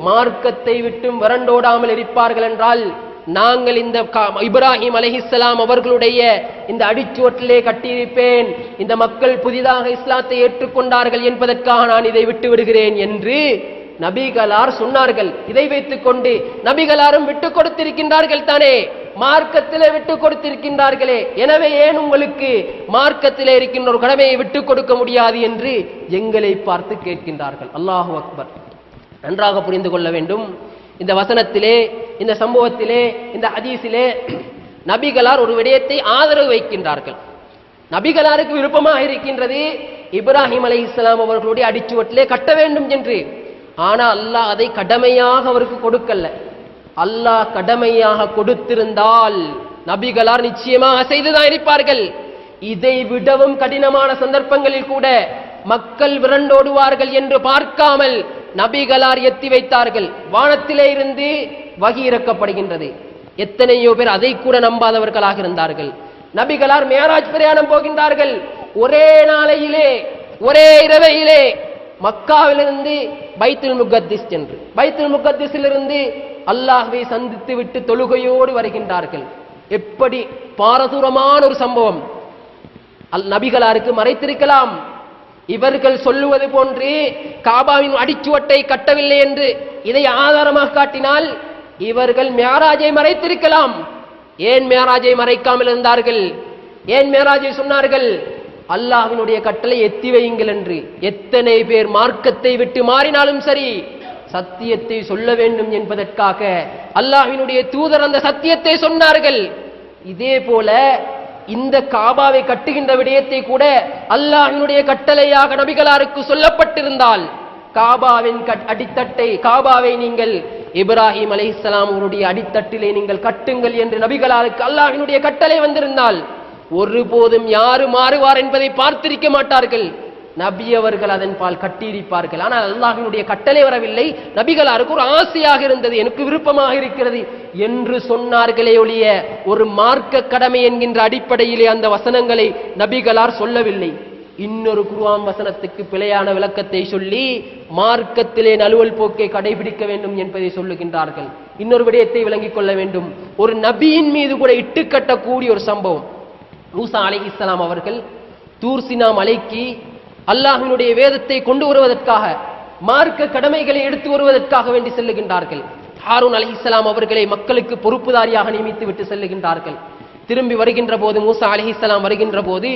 மார்க்கத்தை விட்டும் விரண்டோடாமல் இருப்பார்கள் என்றால் நாங்கள் இந்த இப்ராஹிம் அலைஹிஸ்ஸலாம் அவர்களுடைய இந்த அடிச்சுவட்டிலே கட்டியிருப்பேன், இந்த மக்கள் புதிதாக இஸ்லாத்தை ஏற்றுக்கொண்டார்கள் என்பதற்காக நான் இதை விட்டு விடுகிறேன் என்று நபிகளார் சொன்னார்கள். இதை வைத்துக் கொண்டு நபிகளாரும் விட்டுக் கொடுத்திருக்கின்றார்கள் தானே, மார்க்கத்திலே விட்டுக் கொடுத்திருக்கின்றார்களே, எனவே ஏன் உங்களுக்கு மார்க்கத்திலே இருக்கின்ற ஒரு கடமையை விட்டுக் கொடுக்க முடியாது என்று எங்களை பார்த்து கேட்கின்றார்கள். அல்லாஹு அக்பர். நன்றாக புரிந்து கொள்ள வேண்டும். இந்த வசனத்திலே, இந்த சம்பவத்திலே, இந்த ஹதீஸிலே நபிகளார் ஒரு விடயத்தை ஆதரவு வைக்கின்றார்கள். நபிகளாருக்கு விருப்பமாக இருக்கின்றது இப்ராஹிம் அலைஹிஸ்ஸலாம் அவர்களுடைய அடிச்சுவட்டிலே கட்ட வேண்டும் என்று. ஆனால் அல்லாஹ் அதை கடமையாக அவருக்கு கொடுக்கல. அல்லாஹ் கடமையாக கொடுத்திருந்தால் நபிகளார் நிச்சயமாக செய்துதான் இருப்பார்கள். இதை விடவும் கடினமான சந்தர்ப்பங்களில் கூட மக்கள் விரண்டோடுவார்கள் என்று பார்க்காமல் நபிகளார் எத்தி வைத்தார்கள். வானத்திலே இருந்து வஹி இறக்கப்படுகின்றது. எத்தனையோ பேர் அதை கூட நம்பாதவர்களாக இருந்தார்கள். நபிகளார் மேராஜ் பிரயாணம் போகின்றார்கள். ஒரே நாளையிலே, ஒரே இரவையிலே மக்காவிலிருந்து பைத்துல் முகத்திஸ் சென்று பைத்துல் முகத்திஸிலிருந்து அல்லாஹ்வை சந்தித்து விட்டு தொழுகையோடு வருகின்றார்கள். எப்படி பாரதூரமான ஒரு சம்பவம்! நபிகளாருக்கு மறைத்திருக்கலாம். இவர்கள் சொல்லுவது போன்று காபாவின் அடிச்சுவட்டை கட்டவில்லை என்று இதை ஆதாரமாக காட்டினால் இவர்கள் மேராஜை மறைத்திருக்கலாம். ஏன் மேராஜை மறைக்காமல் இருந்தார்கள்? ஏன் மேராஜை சொன்னார்கள்? அல்லாஹ்வினுடைய கட்டளை எத்தி வையுங்கள் என்று. எத்தனை பேர் மார்க்கத்தை விட்டு மாறினாலும் சரி, சத்தியத்தை சொல்ல வேண்டும் என்பதற்காக அல்லாஹ்வினுடைய தூதர் அந்த சத்தியத்தை சொன்னார்கள். இதே போல இந்த காபாவை கட்டுகின்ற விடயத்தை கூட அல்லாஹ்வினுடைய கட்டளையாக நபிகளாருக்கு சொல்லப்பட்டிருந்தால் காபாவின் அடித்தட்டை, காபாவை நீங்கள் இப்ராஹிம் அலைஹிஸ்ஸலாம் அவருடைய அடித்தட்டிலே நீங்கள் கட்டுங்கள் என்று நபிகளாருக்கு அல்லாஹ்வினுடைய கட்டளை வந்திருந்தால் ஒருபோதும் யாரு மாறுவார் என்பதை பார்த்திருக்க மாட்டார்கள். நபி அவர்கள் அதன் பால் கட்டியிருப்பார்கள். ஆனால் அல்லாஹ்வினுடைய கட்டளை வரவில்லை. நபிகளாருக்கு ஒரு ஆசையாக இருந்தது, எனக்கு விருப்பமாக இருக்கிறது என்று சொன்னார்களே ஒழிய ஒரு மார்க்க கடமை என்கின்ற அடிப்படையிலே அந்த வசனங்களை நபிகளார் சொல்லவில்லை. இன்னொரு குர்ஆன் வசனத்துக்கு பிழையான விளக்கத்தை சொல்லி மார்க்கத்திலே நழுவல் போக்கை கடைபிடிக்க வேண்டும் என்பதை சொல்லுகின்றார்கள். இன்னொரு விடயத்தை விளங்கிக் கொள்ள வேண்டும். ஒரு நபியின் மீது கூட இட்டுக்கட்டக்கூடிய ஒரு சம்பவம். மூசா அலைஹிஸ்ஸலாம் அவர்கள் தூர் சினா மலைக்கு அல்லாஹ்வினுடைய வேதத்தை கொண்டு வருவதற்காக, மார்க்க கடமைகளை எடுத்து வருவதற்காக வேண்டி செல்லுகின்றார்கள். ஹாரூன் அலைஹிஸ்ஸலாம் அவர்களை மக்களுக்கு பொறுப்புதாரியாக நியமித்து விட்டு செல்லுகின்றார்கள். திரும்பி வருகின்ற போது, மூசா அலைஹிஸ்ஸலாம் வருகின்ற போது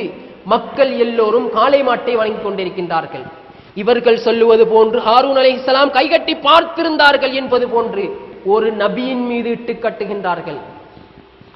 மக்கள் எல்லோரும் காளை மாட்டை வணங்கிக் கொண்டிருக்கின்றார்கள். இவர்கள் சொல்லுவது போன்று ஹாரூன் அலைஹிஸ்ஸலாம் கைகட்டி பார்த்திருந்தார்கள் என்பது போன்று ஒரு நபியின் மீது இட்டு கட்டுகின்றார்கள்.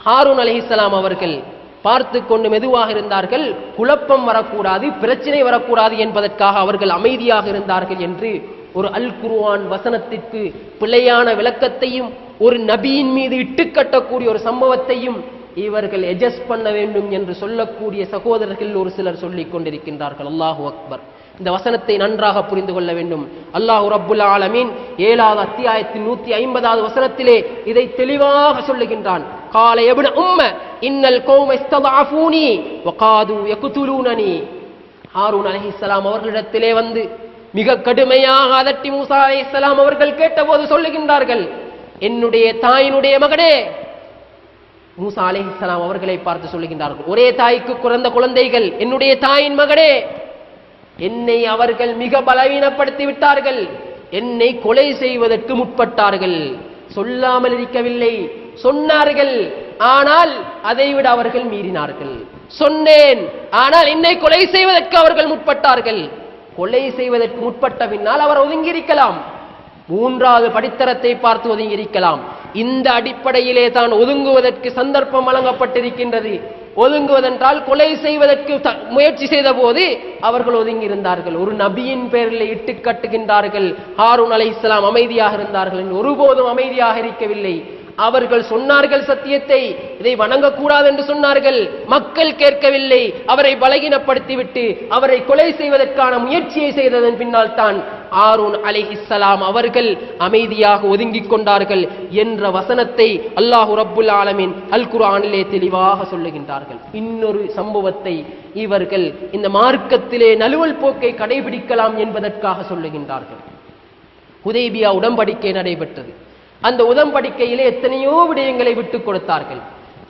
ஹாரூன் அலைஹிஸ்ஸலாம் அவர்கள் பார்த்து கொண்டு மெதுவாக இருந்தார்கள். குழப்பம் வரக்கூடாது, பிரச்சனை வரக்கூடாது என்பதற்காக அவர்கள் அமைதியாக இருந்தார்கள் என்று ஒரு அல் குர்ஆன் வசனத்திற்கு பிழையான விளக்கத்தையும் ஒரு நபியின் மீது இட்டுக்கட்டக்கூடிய ஒரு சம்பவத்தையும் இவர்கள் எஜஸ்ட் பண்ண வேண்டும் என்று சொல்லக்கூடிய சகோதரர்கள் ஒரு சிலர் சொல்லிக் கொண்டிருக்கின்றார்கள். அல்லாஹு அக்பர். இந்த வசனத்தை நன்றாக புரிந்து கொள்ள வேண்டும். அல்லாஹ் ரப்புல் ஆலமீன் 7வது அத்தியாயத்தின் 150வது வசனத்திலே இதை தெளிவாக சொல்லுகின்றான். قال يا ابن ان القوم استضعفوني وقادوا يقتلونني. ஹாரூன் அலைஹிஸ்ஸலாம் அவர்களிடத்திலே வந்து மிக கடுமையாக அதட்டி மூசா அலைஹிஸ்ஸலாம் அவர்கள் கேட்டபோது சொல்லுகின்றார்கள், என்னுடைய தாயினுடைய மகனே. மூசா அலைஹிஸ்ஸலாம் அவர்களை பார்த்து சொல்லுகின்றார்கள், ஒரே தாய்க்கு பிறந்த குழந்தைகள், என்னுடைய தாயின் மகனே, என்னை அவர்கள் மிக பலவீனப்படுத்தி விட்டார்கள், என்னை கொலை செய்வதற்கு முற்பட்டார்கள். சொல்லாமல் இருக்கவில்லை, சொன்னார்கள், ஆனால் அதைவிட அவர்கள் மீறினார்கள். சொன்னேன், ஆனால் என்னை கொலை செய்வதற்கு அவர்கள் முற்பட்டார்கள். கொலை செய்வதற்கு முற்பட்ட பின்னால் அவர் ஒதுங்கியிருக்கலாம், 3வது படித்தரத்தை பார்த்து ஒதுங்கியிருக்கலாம். இந்த அடிப்படையிலே தான் ஒதுங்குவதற்கு சந்தர்ப்பம் வழங்கப்பட்டிருக்கின்றது. ஒதுங்குவதென்றால் கொலை செய்வதற்கு முயற்சி செய்த போது அவர்கள் ஒதுங்கியிருந்தார்கள். ஒரு நபியின் பேரில் இட்டு கட்டுகின்றார்கள். ஹாரூன் அலைஹிஸ்ஸலாம் அமைதியாக இருந்தார்கள், ஒருபோதும் அமைதியாக இருக்கவில்லை. அவர்கள் சொன்னார்கள் சத்தியத்தை, இதை வணங்கக்கூடாது என்று சொன்னார்கள். மக்கள் கேட்கவில்லை. அவரை பலகீனப்படுத்திவிட்டு அவரை கொலை செய்வதற்கான முயற்சியை செய்ததன் பின்னால் தான் ஹாரூன் அலைஹிஸ்ஸலாம் அவர்கள் அமைதியாக ஒதுங்கிக் கொண்டார்கள் என்ற வசனத்தை அல்லாஹ் ரப்புல் ஆலமீன் அல் குர்ஆனிலே தெளிவாக சொல்லுகின்றார்கள். இன்னொரு சம்பவத்தை இவர்கள் இந்த மார்க்கத்திலே நழுவல் போக்கை கடைபிடிக்கலாம் என்பதற்காக சொல்லுகின்றார்கள். ஹுதைபியா உடன்படிக்கை நடைபெற்றது. அந்த உடன்படிக்கையிலே எத்தனையோ விடயங்களை விட்டுக் கொடுத்தார்கள்.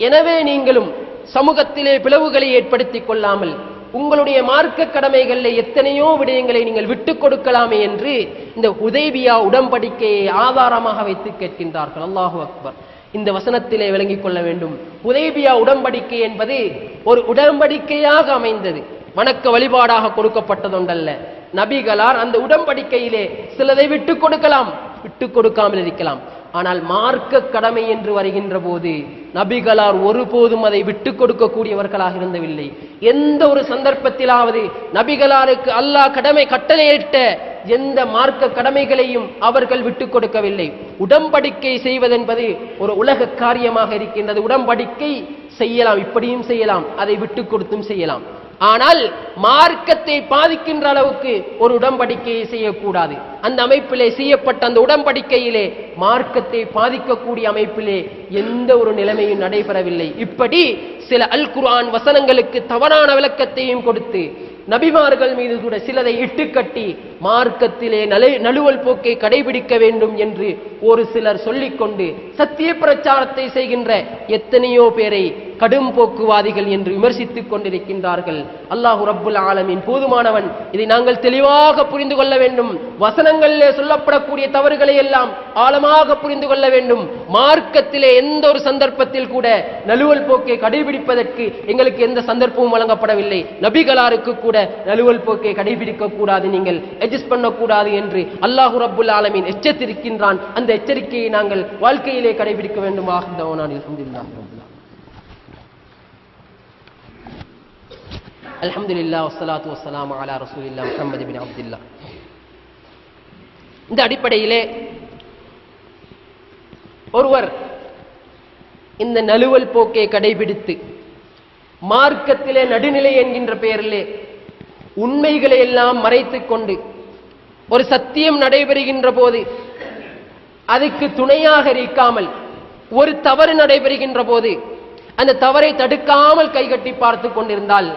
எனவே நீங்களும் சமூகத்திலே பிளவுகளை ஏற்படுத்திக் கொள்ளாமல் உங்களுடைய மார்க்க கடமைகளில் எத்தனையோ விடயங்களை நீங்கள் விட்டுக் கொடுக்கலாமே என்று இந்த ஹுதைபியா உடன்படிக்கையை ஆதாரமாக வைத்து கேட்கின்றார்கள். அல்லாஹு அக்பர். இந்த வசனத்திலே விளங்கிக் கொள்ள வேண்டும், ஹுதைபியா உடன்படிக்கை என்பது ஒரு உடன்படிக்கையாக அமைந்தது, வணக்க வழிபாடாக கொடுக்கப்பட்டதொன்றல்ல. நபிகளார் அந்த உடன்படிக்கையிலே சிலதை விட்டுக் கொடுக்கலாம், விட்டுக் கொடுக்காமல் இருக்கலாம். ஆனால் மார்க்க கடமை என்று வருகின்ற போது நபிகளார் ஒருபோதும் அதை விட்டுக் கொடுக்கக்கூடியவர்களாக இருந்தவில்லை. எந்த ஒரு சந்தர்ப்பத்திலாவது நபிகளாருக்கு அல்லாஹ் கடமை கட்டளையிட்ட எந்த மார்க்க கடமைகளையும் அவர்கள் விட்டுக் கொடுக்கவில்லை. உடன்படிக்கை செய்வதென்பது ஒரு உலக காரியமாக இருக்கின்றது. உடன்படிக்கை செய்யலாம், இப்படியும் செய்யலாம், அதை விட்டுக் கொடுத்தும் செய்யலாம். ஆனால் மார்க்கத்தை பாதிக்கின்ற அளவுக்கு ஒரு உடன்படிக்கையை செய்யக்கூடாது. அந்த அமைப்பிலே செய்யப்பட்ட அந்த உடன்படிக்கையிலே மார்க்கத்தை பாதிக்கக்கூடிய அமைப்பிலே எந்த ஒரு நிலைமையும் நடைபெறவில்லை. இப்படி சில அல் குர்ஆன் வசனங்களுக்கு தவறான விளக்கத்தையும் கொடுத்து நபிமார்கள் மீது கூட சிலதை இட்டுக்கட்டி மார்க்கத்திலே நழுவல் போக்கை கடைபிடிக்க வேண்டும் என்று ஒரு சிலர் சொல்லிக்கொண்டு சத்திய பிரச்சாரத்தை செய்கின்ற எத்தனையோ பேரை கடும் போக்குவாதிகள் என்று விமர்சித்துக் கொண்டிருக்கின்றார்கள். அல்லாஹு ரப்புல் ஆலமீன் போதுமானவன். இதை நாங்கள் தெளிவாக புரிந்து கொள்ள வேண்டும். வசனங்களிலே சொல்லப்படக்கூடிய தவறுகளை எல்லாம் ஆழமாக புரிந்து கொள்ள வேண்டும். மார்க்கத்திலே எந்த ஒரு சந்தர்ப்பத்தில் கூட நழுவல் போக்கை கடைபிடிப்பதற்கு எங்களுக்கு எந்த சந்தர்ப்பமும் வழங்கப்படவில்லை. நபிகளாருக்கு கூட நழுவல் போக்கை கடைபிடிக்க கூடாது, நீங்கள் அட்ஜஸ்ட் பண்ணக்கூடாது என்று அல்லாஹு ரப்புல் ஆலமீன் எச்சரிக்கின்றான். அந்த எச்சரிக்கையை நாங்கள் வாழ்க்கையிலே கடைபிடிக்க வேண்டும். அல்ஹம்துலில்லாஹ் வஸ்ஸலாத்து வஸ்ஸலாமு அலா ரசூலில்லாஹ் முஹம்மது பின் அப்துல்லாஹ். இந்த அடிப்படையிலே ஒருவர் இந்த நழுவல் போக்கை கடைபிடித்து மார்க்கத்திலே நடுநிலை என்கின்ற பெயரிலே உண்மைகளை எல்லாம் மறைத்துக் கொண்டு ஒரு சத்தியம் நடைபெறுகின்ற போது அதுக்கு துணையாக இருக்காமல் ஒரு தவறு நடைபெறுகின்ற போது அந்த தவறை தடுக்காமல் கைகட்டி பார்த்து கொண்டிருந்தால்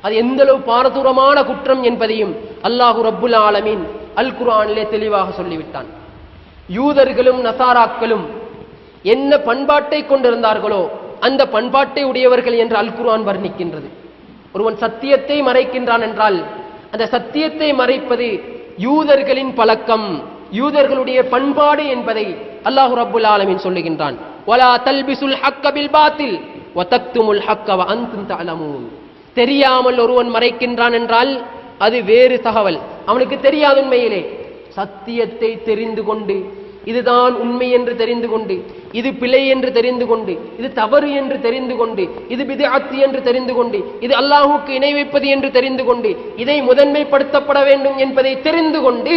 அது எந்தளவு பாரதூரமான குற்றம் என்பதையும் அல்லாஹு ரப்புல் ஆலமீன் அல் குர்ஆனிலே தெளிவாக சொல்லிவிட்டான். யூதர்களும் நசாராக்களும் என்ன பண்பாட்டை கொண்டிருந்தார்களோ அந்த பண்பாட்டை உடையவர்கள் என்று அல் குர்ஆன் வர்ணிக்கின்றது. ஒருவன் சத்தியத்தை மறைக்கின்றான் என்றால் அந்த சத்தியத்தை மறைப்பது யூதர்களின் பழக்கம், யூதர்களுடைய பண்பாடு என்பதை அல்லாஹு ரப்புல் ஆலமீன் சொல்லுகின்றான். வலா தல்பிசுல் ஹக்க பில் பாத்தில் வ தக்துமுல் ஹக்க வ அன்தும் தஅலமூன். தெரியாமல் ஒருவன் மறைக்கின்றான் என்றால் அது வேறு தகவல், அவனுக்கு தெரியாது. உண்மையிலே சத்தியத்தை தெரிந்து கொண்டு இதுதான் உண்மை என்று தெரிந்து கொண்டு, இது பிழை என்று தெரிந்து கொண்டு, இது தவறு என்று தெரிந்து கொண்டு, இது பித்அத் என்று தெரிந்து கொண்டு, இது அல்லாஹ்வுக்கு இணை வைப்பது என்று தெரிந்து கொண்டு, இதை முதன்மைப்படுத்தப்பட வேண்டும் என்பதை தெரிந்து கொண்டு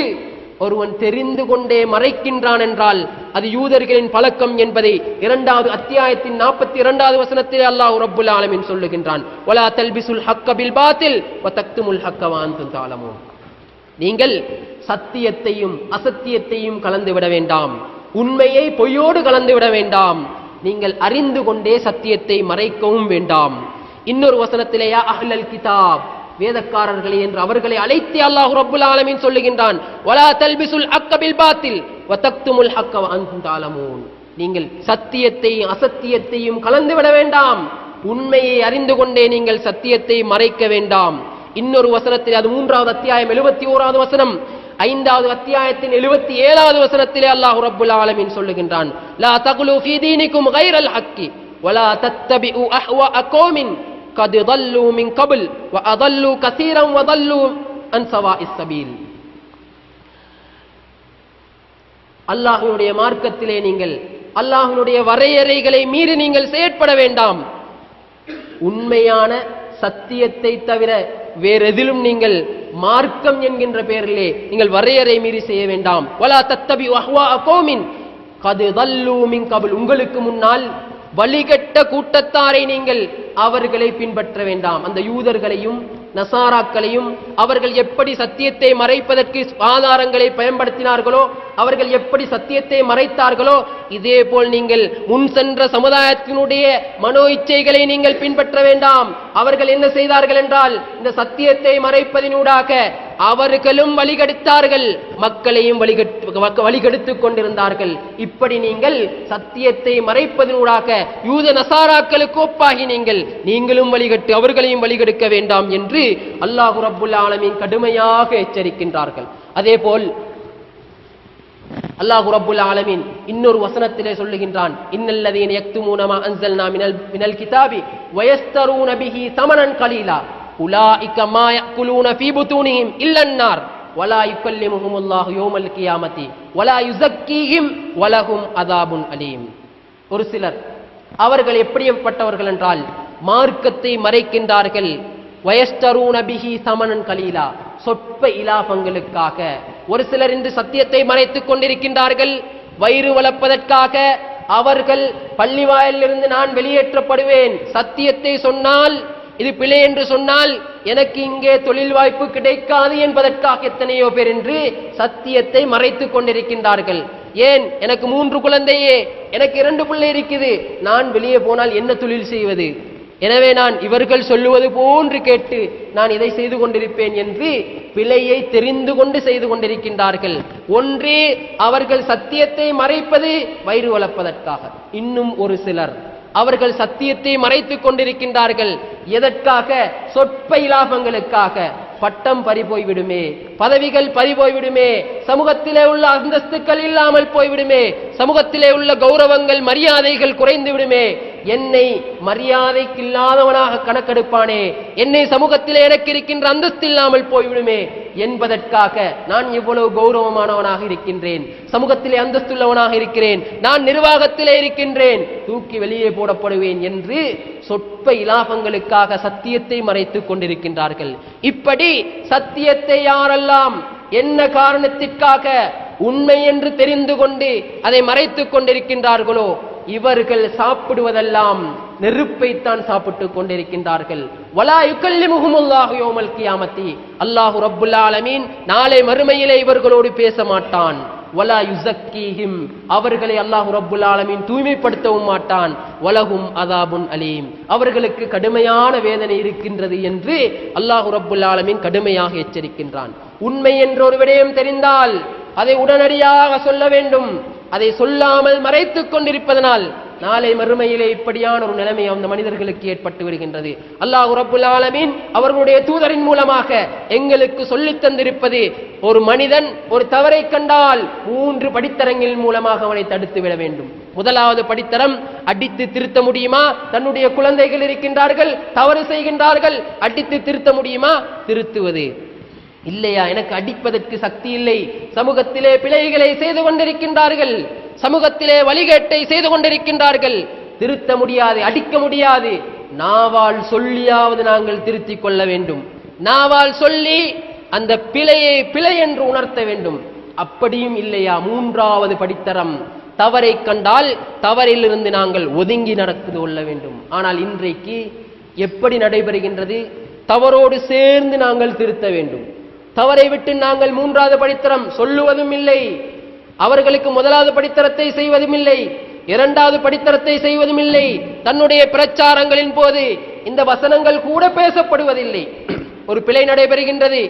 ஒருவன் தெரிந்து கொண்டே மறைக்கின்றான் என்றால் அது யூதர்களின் பழக்கம் என்பதை 2வது அத்தியாயத்தின் 42வது வசனத்திலே அல்லாஹ் ரப்புல் ஆலமீன் சொல்லுகின்றான். வலா தல்பிசுல் ஹக்க பில் பாத்தில் வ தக்துமுல் ஹக்க வ அன்தும் தஅலமூன். நீங்கள் சத்தியத்தையும் அசத்தியத்தையும் கலந்து விட வேண்டாம், உண்மையை பொய்யோடு கலந்து விட வேண்டாம், நீங்கள் அறிந்து கொண்டே சத்தியத்தை மறைக்கவும் வேண்டாம். இன்னொரு வசனத்திலே யா அஹ்லல் கிதாப், வேதக்காரர்களே என்று அவர்களை அழைத்து அல்லாஹ் ரப்புல் ஆலமீன் சொல்லுகின்றான். வலா தல்பிசுல் ஹக்க பில் பாத்தில் வ தக்துமுல் ஹக்க வ அன்தும் தஅலமூன். நீங்கள் சத்தியத்தையும் அசத்தியத்தையும் கலந்து விட வேண்டாம், உண்மையை அறிந்து கொண்டே நீங்கள் சத்தியத்தை மறைக்க வேண்டாம். இன்னொரு வசனத்திலே, அது 3வது அத்தியாயம் 71வது வசனம், 5வது அத்தியாயத்தின் 77வது வசனத்திலே அல்லாஹ் ரப்புல் ஆலமீன் சொல்லுகின்றான். லா தகுலு ஃபீ தீனிக்கும் கைரல் ஹக்கி வலா தத்தபிஉ அஹ்வா கௌமின் கத் ضلوا من قبل وأضلوا كثيرا وضلوا عن سواء السبيل. அல்லாஹ்வுடைய மார்க்கத்திலே நீங்கள் அல்லாஹ்வுடைய வரையறைகளை மீறி நீங்கள் செயற்பட வேண்டாம். உண்மையான சத்தியத்தை தவிர வேறெதிலும் நீங்கள் மார்க்கம் என்கின்ற பெயரிலே நீங்கள் வரையறை மீறி செய்ய வேண்டாம். வலா தத்தபிஉ அஹ்வா கௌமின் கத் ضلوا من قبل. உங்களுக்கு முன்னால் வழிகட்ட கூட்டத்தாரை நீங்கள் அவர்களை பின்பற்ற வேண்டாம். அந்த யூதர்களையும் நசாராக்களையும் அவர்கள் எப்படி சத்தியத்தை மறைப்பதற்கு ஆதாரங்களை பயன்படுத்தினார்களோ, அவர்கள் எப்படி சத்தியத்தை மறைத்தார்களோ, இதே போல் நீங்கள் முன் சென்ற சமுதாயத்தினுடைய மனோ இச்சைகளை நீங்கள் பின்பற்ற வேண்டாம். அவர்கள் என்ன செய்தார்கள் என்றால் இந்த சத்தியத்தை மறைப்பதினூடாக அவர்களும் வழிகெடுத்தார்கள், மக்களையும் வழிகெடுத்துக் கொண்டிருந்தார்கள். இப்படி நீங்கள் சத்தியத்தை மறைப்பதனூடாக யூத நசாராக்களுக்கு ஒப்பாகி நீங்களும் வழிகட்டு அவர்களையும் வழிகெடுக்க வேண்டாம் என்று அல்லாஹ் ரப்புல் ஆலமீன் கடுமையாக எச்சரிக்கின்றார்கள். அதேபோல் அல்லாஹ் ரப்புல் ஆலமீன் இன்னொரு வசனத்திலே சொல்லுகின்றான், இன்னல்லதீன யக்துமூன மா அன்ஸல்னா மினல் கிதாபி வயஸ்தரூன பிஹி தமனன் கலீலா உலாயிக மா யக்குலூன ஃபீ புதூனிஹிம் இல்லன் நார் வலா யுகல்லிமுஹுமுல்லாஹு யௌமல் கியாமத்தி வலா யுஸக்கீஹிம் வலஹும் அஸாபுன் அலீம். ஒரு சிலர் அவர்கள் எப்படிப்பட்டவர்கள் என்றால் மார்க்கத்தை மறைக்கின்றார்கள். வயஸ்தரூன பிஹி தமனன் கலீலா, சொற்ப இலாபங்களுக்காக. ஒரு சிலர் இன்று சத்தியத்தை மறைத்துக் கொண்டிருக்கின்றார்கள். வயிறு வளர்ப்பதற்காக அவர்கள் பள்ளிவாயிலிருந்து நான் வெளியேற்றப்படுவேன், சத்தியத்தை சொன்னால் இது பிழை என்று சொன்னால் எனக்கு இங்கே தொழில் வாய்ப்பு கிடைக்காது என்பதற்காக எத்தனையோ பேர் என்று சத்தியத்தை மறைத்துக் கொண்டிருக்கின்றார்கள். ஏன், எனக்கு 3 குழந்தையே, எனக்கு 2 பிள்ளை இருக்குது, நான் வெளியே போனால் என்ன தொழில் செய்வது, எனவே நான் இவர்கள் சொல்லுவது போன்று கேட்டு நான் இதை செய்து கொண்டிருப்பேன் என்று பிழையை தெரிந்து கொண்டு செய்து கொண்டிருக்கின்றார்கள். ஒன்று அவர்கள் சத்தியத்தை மறைப்பது வயிறு வளர்ப்பதற்காக, இன்னும் ஒரு சிலர் அவர்கள் சத்தியத்தை மறைத்துக் கொண்டிருக்கின்றார்கள். எதற்காக? சொற்ப இலாபங்களுக்காக. பட்டம் பறிபோய்விடுமே, பதவிகள் பறிபோய்விடுமே, சமூகத்திலே உள்ள அந்தஸ்துக்கள் இல்லாமல் போய்விடுமே, சமூகத்திலே உள்ள கௌரவங்கள் மரியாதைகள் குறைந்து விடுமே, என்னை மரியாதைக்கு இல்லாதவனாக கணக்கெடுப்பானே, என்னை சமூகத்திலே எனக்கு இருக்கின்ற அந்தஸ்து இல்லாமல் போய்விடுமே என்பதற்காக நான் இவ்வளவு கௌரவமானவனாக இருக்கின்றேன், சமூகத்திலே அந்தஸ்துள்ளவனாக இருக்கிறேன், நான் நிர்வாகத்திலே இருக்கின்றேன், தூக்கி வெளியே போடப்படுவேன் என்று சொற்ப இலாபங்களுக்காக சத்தியத்தை மறைத்துக் கொண்டிருக்கின்றார்கள். இப்படி சத்தியத்தை யாரெல்லாம் என்ன காரணத்திற்காக உண்மை என்று தெரிந்து கொண்டு அதை மறைத்துக் கொண்டிருக்கின்றார்களோ இவர்கள் சாப்பிடுவதெல்லாம் நெருப்பைத்தான் சாப்பிட்டுக் கொண்டிருக்கின்றார்கள். வலா யுகல்லிமுஹுமுல்லாஹு யௌமல் கியாமத்தி, அல்லாஹ் ரப்புல் ஆலமீன் நாளை மறுமையிலே இவர்களோடு பேச மாட்டான். வலா யுஸக்கீஹிம், அவர்களை அல்லாஹ் ரப்புல் ஆலமீன் தூய்மைப்படுத்தவும் மாட்டான். வலஹும் அஸாபுன் அலீம், அவர்களுக்கு கடுமையான வேதனை இருக்கின்றது என்று அல்லாஹ் ரப்புல் ஆலமீன் கடுமையாக எச்சரிக்கின்றான். உண்மை என்ற ஒரு விடயம் தெரிந்தால் அதை உடனடியாக சொல்ல வேண்டும். அதை சொல்லாமல் மறைத்துக் கொண்டிருப்பதனால் நாளை மறுமையிலே இப்படியான ஒரு நிலைமை அந்த மனிதர்களுக்கு ஏற்பட்டு வருகின்றது. அல்லாஹ் ரப்புல் ஆலமீன் அவர்களுடைய தூதரின் மூலமாக எங்களுக்கு சொல்லித் தந்திருப்பது, ஒரு மனிதன் ஒரு தவறை கண்டால் 3 படித்தரங்கின் மூலமாக அவனை தடுத்து விட வேண்டும். முதலாவது படித்தரம், அடித்து திருத்த முடியுமா? தன்னுடைய குழந்தைகள் இருக்கின்றார்கள், தவறு செய்கின்றார்கள், அடித்து திருத்த முடியுமா? திருத்துவது. இல்லையா, எனக்கு அடிப்பதற்கு சக்தி இல்லை, சமூகத்திலே பிழைகளை செய்து கொண்டிருக்கின்றார்கள், சமூகத்திலே வழிகேட்டை செய்து கொண்டிருக்கின்றார்கள், திருத்த முடியாது, அடிக்க முடியாது, நாவால் சொல்லியாவது நாங்கள் திருத்திக் கொள்ள வேண்டும். நாவால் சொல்லி அந்த பிழையை பிழை என்று உணர்த்த வேண்டும். அப்படியும் இல்லையா, 3வது படித்தரம், தவறை கண்டால் தவறிலிருந்து நாங்கள் ஒதுங்கி நடந்து கொள்ள வேண்டும். ஆனால் இன்றைக்கு எப்படி நடைபெறுகின்றது? தவறோடு சேர்ந்து நாங்கள் திருத்த வேண்டும். தவறை விட்டு நாங்கள் 3வது படித்தரம் சொல்லுவதும் இல்லை, அவர்களுக்கு 1வது படித்தரத்தை செய்வதும் இல்லை, 2வது படித்தரத்தை செய்வதும் இல்லை, தன்னுடைய பிரச்சாரங்களின் போது இந்த வசனங்கள் கூட பேசப்படுவதில்லை. ஒரு பிழை நடைபெறுகின்றது,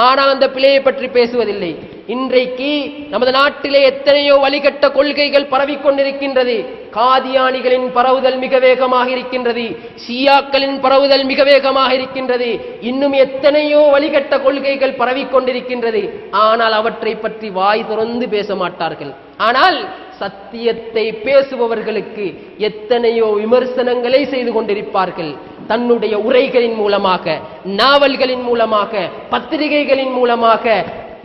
ஆனால் அந்த பிழையை பற்றி பேசுவதில்லை. இன்றைக்கு நமது நாட்டிலே எத்தனையோ வழிகட்ட கொள்கைகள் பரவிக்கொண்டிருக்கின்றது. காதியானிகளின் பரவுதல் மிக வேகமாக இருக்கின்றது, ஷியாக்களின் பரவுதல் மிக வேகமாக இருக்கின்றது, இன்னும் எத்தனையோ வழிகட்ட கொள்கைகள் பரவிக்கொண்டிருக்கின்றது. ஆனால் அவற்றை பற்றி வாய் திறந்து பேச மாட்டார்கள். ஆனால் சத்தியத்தை பேசுபவர்களுக்கு எத்தனையோ விமர்சனங்களை செய்து கொண்டிருப்பார்கள். தன்னுடைய உரைகளின் மூலமாக, நாவல்களின் மூலமாக, பத்திரிகைகளின் மூலமாக,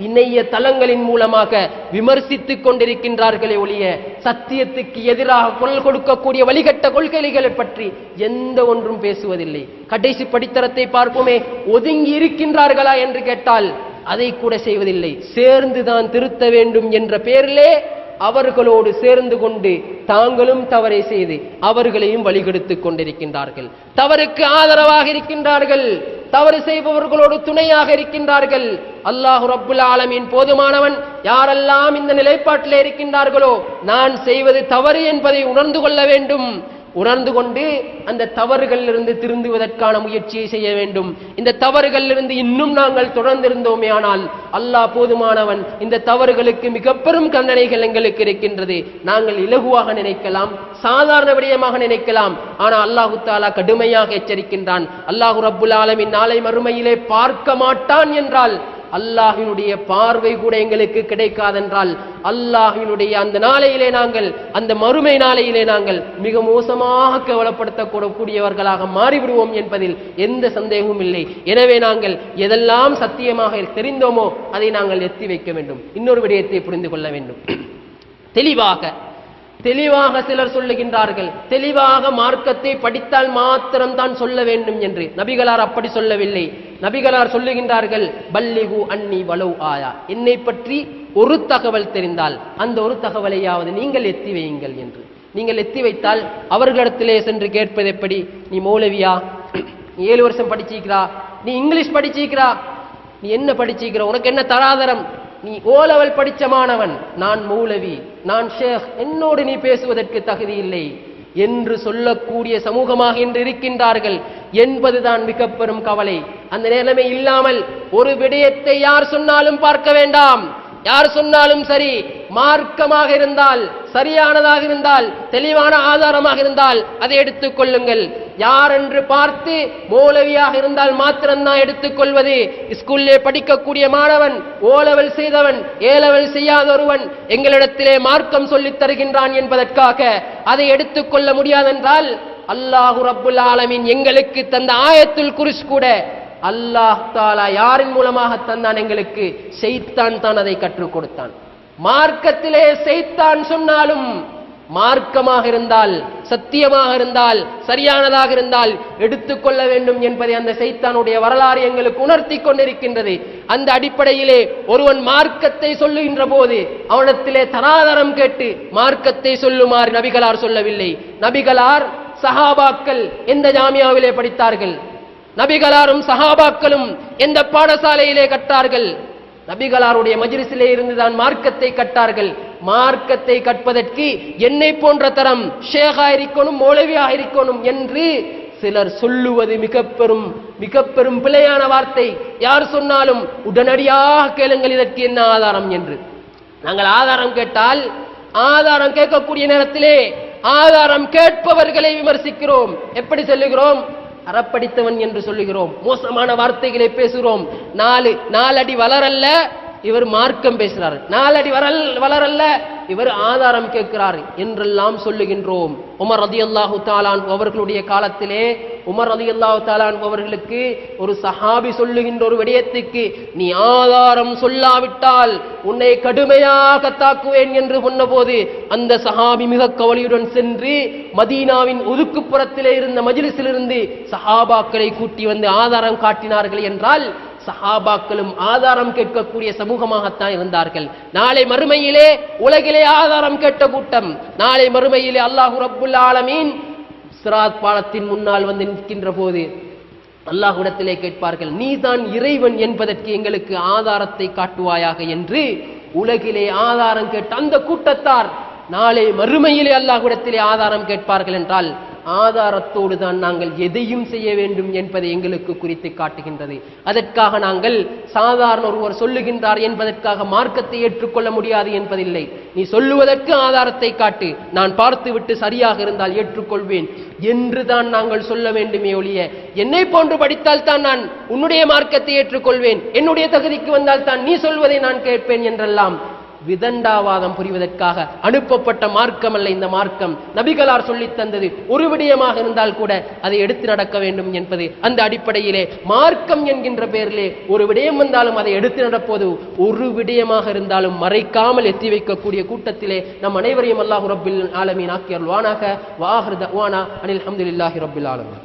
இணைய தளங்களின் மூலமாக விமர்சித்துக் கொண்டிருக்கின்றார்களே ஒழிய சத்தியத்துக்கு எதிராக குரல் கொடுக்கக்கூடிய வழிகட்ட கொள்கைகளை பற்றி எந்த ஒன்றும் பேசுவதில்லை. கடைசி படித்தரத்தை பார்ப்போமே, ஒதுங்கி இருக்கின்றார்களா என்று கேட்டால் அதை கூட செய்வதில்லை. சேர்ந்துதான் திருத்த வேண்டும் என்ற பெயரிலே அவர்களோடு சேர்ந்து கொண்டு தாங்களும் தவறை செய்து அவர்களையும் வழிகெடுத்துக் கொண்டிருக்கின்றார்கள். தவறுக்கு ஆதரவாக இருக்கின்றார்கள், தவறு செய்பவர்களோடு துணையாக இருக்கின்றார்கள். அல்லாஹ் ரப்புல் ஆலமீன் போதுமானவன். யாரெல்லாம் இந்த நிலைப்பாட்டில் இருக்கின்றார்களோ, நான் செய்வது தவறு என்பதை உணர்ந்து கொள்ள வேண்டும், உணர்ந்து கொண்டு அந்த தவறுகளிலிருந்து திருந்துவதற்கான முயற்சியை செய்ய வேண்டும். இந்த தவறுகளிலிருந்து இன்னும் நாங்கள் தொடர்ந்திருந்தோமே ஆனால் அல்லாஹ் போதுமானவன். இந்த தவறுகளுக்கு மிக பெரும் தண்டனைகள் எங்களுக்கு இருக்கின்றது. நாங்கள் இலகுவாக நினைக்கலாம், சாதாரண விடயமாக நினைக்கலாம். ஆனால் அல்லாஹு தஆலா கடுமையாக எச்சரிக்கின்றான். அல்லாஹு ரப்புல் ஆலமீன் நாளை மறுமையிலே பார்க்க மாட்டான் என்றால் அல்லாஹ்வினுடைய பார்வை கூட எங்களுக்கு கிடைக்காதென்றால் அல்லாஹ்வினுடைய அந்த நாளையிலே நாங்கள், அந்த மறுமை நாளையிலே நாங்கள் மிக மோசமாக கேவலப்படுத்தக்கூடியவர்களாக மாறிவிடுவோம் என்பதில் எந்த சந்தேகமும் இல்லை. எனவே நாங்கள் எதெல்லாம் சத்தியமாக தெரிந்தோமோ அதை நாங்கள் எத்தி வைக்க வேண்டும். இன்னொரு விடயத்தை புரிந்து கொள்ள வேண்டும். தெளிவாக சிலர் சொல்லுகின்றார்கள், தெளிவாக மார்க்கத்தை படித்தால் மாத்திரம் தான் சொல்ல வேண்டும் என்று. நபிகளார் அப்படி சொல்லவில்லை. நபிகளார் சொல்லுகின்றார்கள், பல்லிகு அன்னி வலவ் ஆயா, என்னை பற்றி ஒரு தகவல் தெரிந்தால் அந்த ஒரு தகவலையாவது நீங்கள் எத்தி வையுங்கள் என்று. நீங்கள் எத்தி வைத்தால் அவர்களிடத்திலே சென்று கேட்பது எப்படி? நீ மௌலவியா? நீ 7 வருஷம் படிச்சிருக்கிறா? நீ இங்கிலீஷ் படிச்சிருக்கிறா? நீ என்ன படிச்சிருக்கிற? உனக்கு என்ன தராதரம்? நீ ஓலவல் படிச்ச மாணவன், நான் மௌலவி, நான் ஷேக், என்னோடு நீ பேசுவதற்கு தகுதி இல்லை என்று சொல்லக்கூடிய சமூகமாக இன்று இருக்கின்றார்கள் என்பதுதான் மிக பெரும் கவலை. அந்த நிலைமை இல்லாமல் ஒரு விடயத்தை யார் சொன்னாலும் பார்க்க வேண்டாம். யார் சொன்னாலும் சரி, மார்க்கமாக இருந்தால், சரியானதாக இருந்தால், தெளிவான ஆதாரமாக இருந்தால் அதை எடுத்துக் கொள்ளுங்கள். யார் என்று பார்த்து மௌலவியாக இருந்தால் மாத்திரம்தான் எடுத்துக்கொள்வது. ஸ்கூல்லே படிக்கக்கூடிய மாணவன், ஓ லெவல் செய்தவன், ஏ லெவல் செய்யாத ஒருவன் எங்களிடத்திலே மார்க்கம் சொல்லித் தருகின்றான் என்பதற்காக அதை எடுத்துக்கொள்ள முடியாதென்றால் அல்லாஹு ரப்புல் ஆலமீன் எங்களுக்கு தந்த ஆயத்துல் குர்ஆன் கூட அல்லாஹ் தஆலா யாரின் மூலமாக தந்தான்? எங்களுக்கு ஷைத்தான் தான் அதை கற்றுக் கொடுத்தான். மார்க்கத்திலே ஷைத்தான் சொன்னாலும் மார்க்கமாக இருந்தால், சத்தியமாக இருந்தால், சரியானதாக இருந்தால் எடுத்துக்கொள்ள வேண்டும் என்பதை அந்த ஷைத்தானுடைய வரலாறு எங்களுக்கு உணர்த்தி கொண்டிருக்கின்றது. அந்த அடிப்படையிலே ஒருவன் மார்க்கத்தை சொல்லுகின்ற போது அவனிடத்திலே தராதரம் கேட்டு மார்க்கத்தை சொல்லுமாறு நபிகளார் சொல்லவில்லை. நபிகளார், சஹாபாக்கள் எந்த ஜாமியாவிலே படித்தார்கள்? நபிகளாரும் சஹாபாக்களும் எந்த பாடசாலையிலே கற்றார்கள்? நபிகளாருடைய மஜ்லிஸிலே இருந்துதான் மார்க்கத்தை கற்றார்கள். மார்க்கத்தை கற்பதற்கு என்னை போன்ற தரம் ஷேகா இருக்கணும், மௌலவியா இருக்கணும் என்று சிலர் சொல்லுவது மிக பெரும் பிழையான வார்த்தை. யார் சொன்னாலும் உடனடியாக கேளுங்கள் இதற்கு என்ன ஆதாரம் என்று. நாங்கள் ஆதாரம் கேட்டால், ஆதாரம் கேட்கக்கூடிய நேரத்திலே ஆதாரம் கேட்பவர்களை விமர்சிக்கிறோம். எப்படி சொல்லுகிறோம்? அறப்படித்தவன் என்று சொல்லுகிறோம். மோசமான வார்த்தைகளை பேசுகிறோம். 4 அடி வளரல்ல இவர் மார்க்கம் பேசுகிறார், 4 அடி வளரல்ல இவர் ஆதாரம் கேட்கிறார் என்றெல்லாம் சொல்லுகின்றோம். உமர் ரலியல்லாஹு தஆலா அன்ஹு அவர்களுடைய காலத்திலே உமர் ரலியல்லாஹு தஆலா அன்ஹு அவர்களுக்கு ஒரு சஹாபி சொல்லுகின்ற ஒரு விடயத்துக்கு, நீ ஆதாரம் சொல்லாவிட்டால் உன்னை கடுமையாக தாக்குவேன் என்று சொன்னபோது அந்த சஹாபி மிக கவலையுடன் சென்று மதீனாவின் ஒதுக்குப்புறத்திலே இருந்த மஜ்லிஸிலிருந்து சஹாபாக்களை கூட்டி வந்து ஆதாரம் காட்டினார்கள் என்றால் சஹாபாக்களும் ஆதாரம் கேட்கக்கூடிய சமூகமாகத்தான் இருந்தார்கள். நாளை மறுமையிலே உலகிலே ஆதாரம் கேட்ட கூட்டம், நாளை மறுமையிலே அல்லாஹு ரப்புல் ஆலமீன் சிராத் பாலத்தின் முன்னால் வந்து நிற்கின்ற போது அல்லாஹ்விடத்திலே கேட்பார்கள், நீதான் இறைவன் என்பதற்கு எங்களுக்கு ஆதாரத்தை காட்டுவாயாக என்று உலகிலே ஆதாரம் கேட்ட அந்த கூட்டத்தார் நாளை மறுமையிலே அல்லாஹ்விடத்திலே ஆதாரம் கேட்பார்கள் என்றால் ஆதாரத்தோடு தான் நாங்கள் எதையும் செய்ய வேண்டும் என்பதை எங்களுக்கு குறித்து காட்டுகின்றது. அதற்காக நாங்கள் சாதாரண ஒருவர் சொல்லுகின்றார் என்பதற்காக மார்க்கத்தை ஏற்றுக்கொள்ள முடியாது என்பதில்லை. நீ சொல்லுவதற்கு ஆதாரத்தை காட்டு, நான் பார்த்துவிட்டு சரியாக இருந்தால் ஏற்றுக்கொள்வேன் என்றுதான் நாங்கள் சொல்ல வேண்டுமே ஒழிய, என்னை போன்று படித்தால் தான் நான் உன்னுடைய மார்க்கத்தை ஏற்றுக்கொள்வேன், என்னுடைய தகுதிக்கு வந்தால் தான் நீ சொல்வதை நான் கேட்பேன் என்றெல்லாம் விதண்டாவாதம் புரிவதற்காக அனுப்பப்பட்ட மார்க்கம் அல்ல இந்த மார்க்கம். நபிகளார் சொல்லித் தந்தது ஒரு விடயமாக இருந்தால் கூட அதை எடுத்து நடக்க வேண்டும் என்பது. அந்த அடிப்படையிலே மார்க்கம் என்கின்ற பெயரிலே ஒரு விடயம் வந்தாலும் அதை எடுத்து நடப்பது, ஒரு விடயமாக இருந்தாலும் மறைக்காமல் எத்தி வைக்கக்கூடிய கூட்டத்திலே நம் அனைவரையும் அல்லாஹ் ரப்பில் ஆலமீன் ஆக்கி அருள்வானாக. வ ஆகிரு தஅவானா அனில் ஹம்துலில்லாஹி ரப்பில் ஆலமீன்.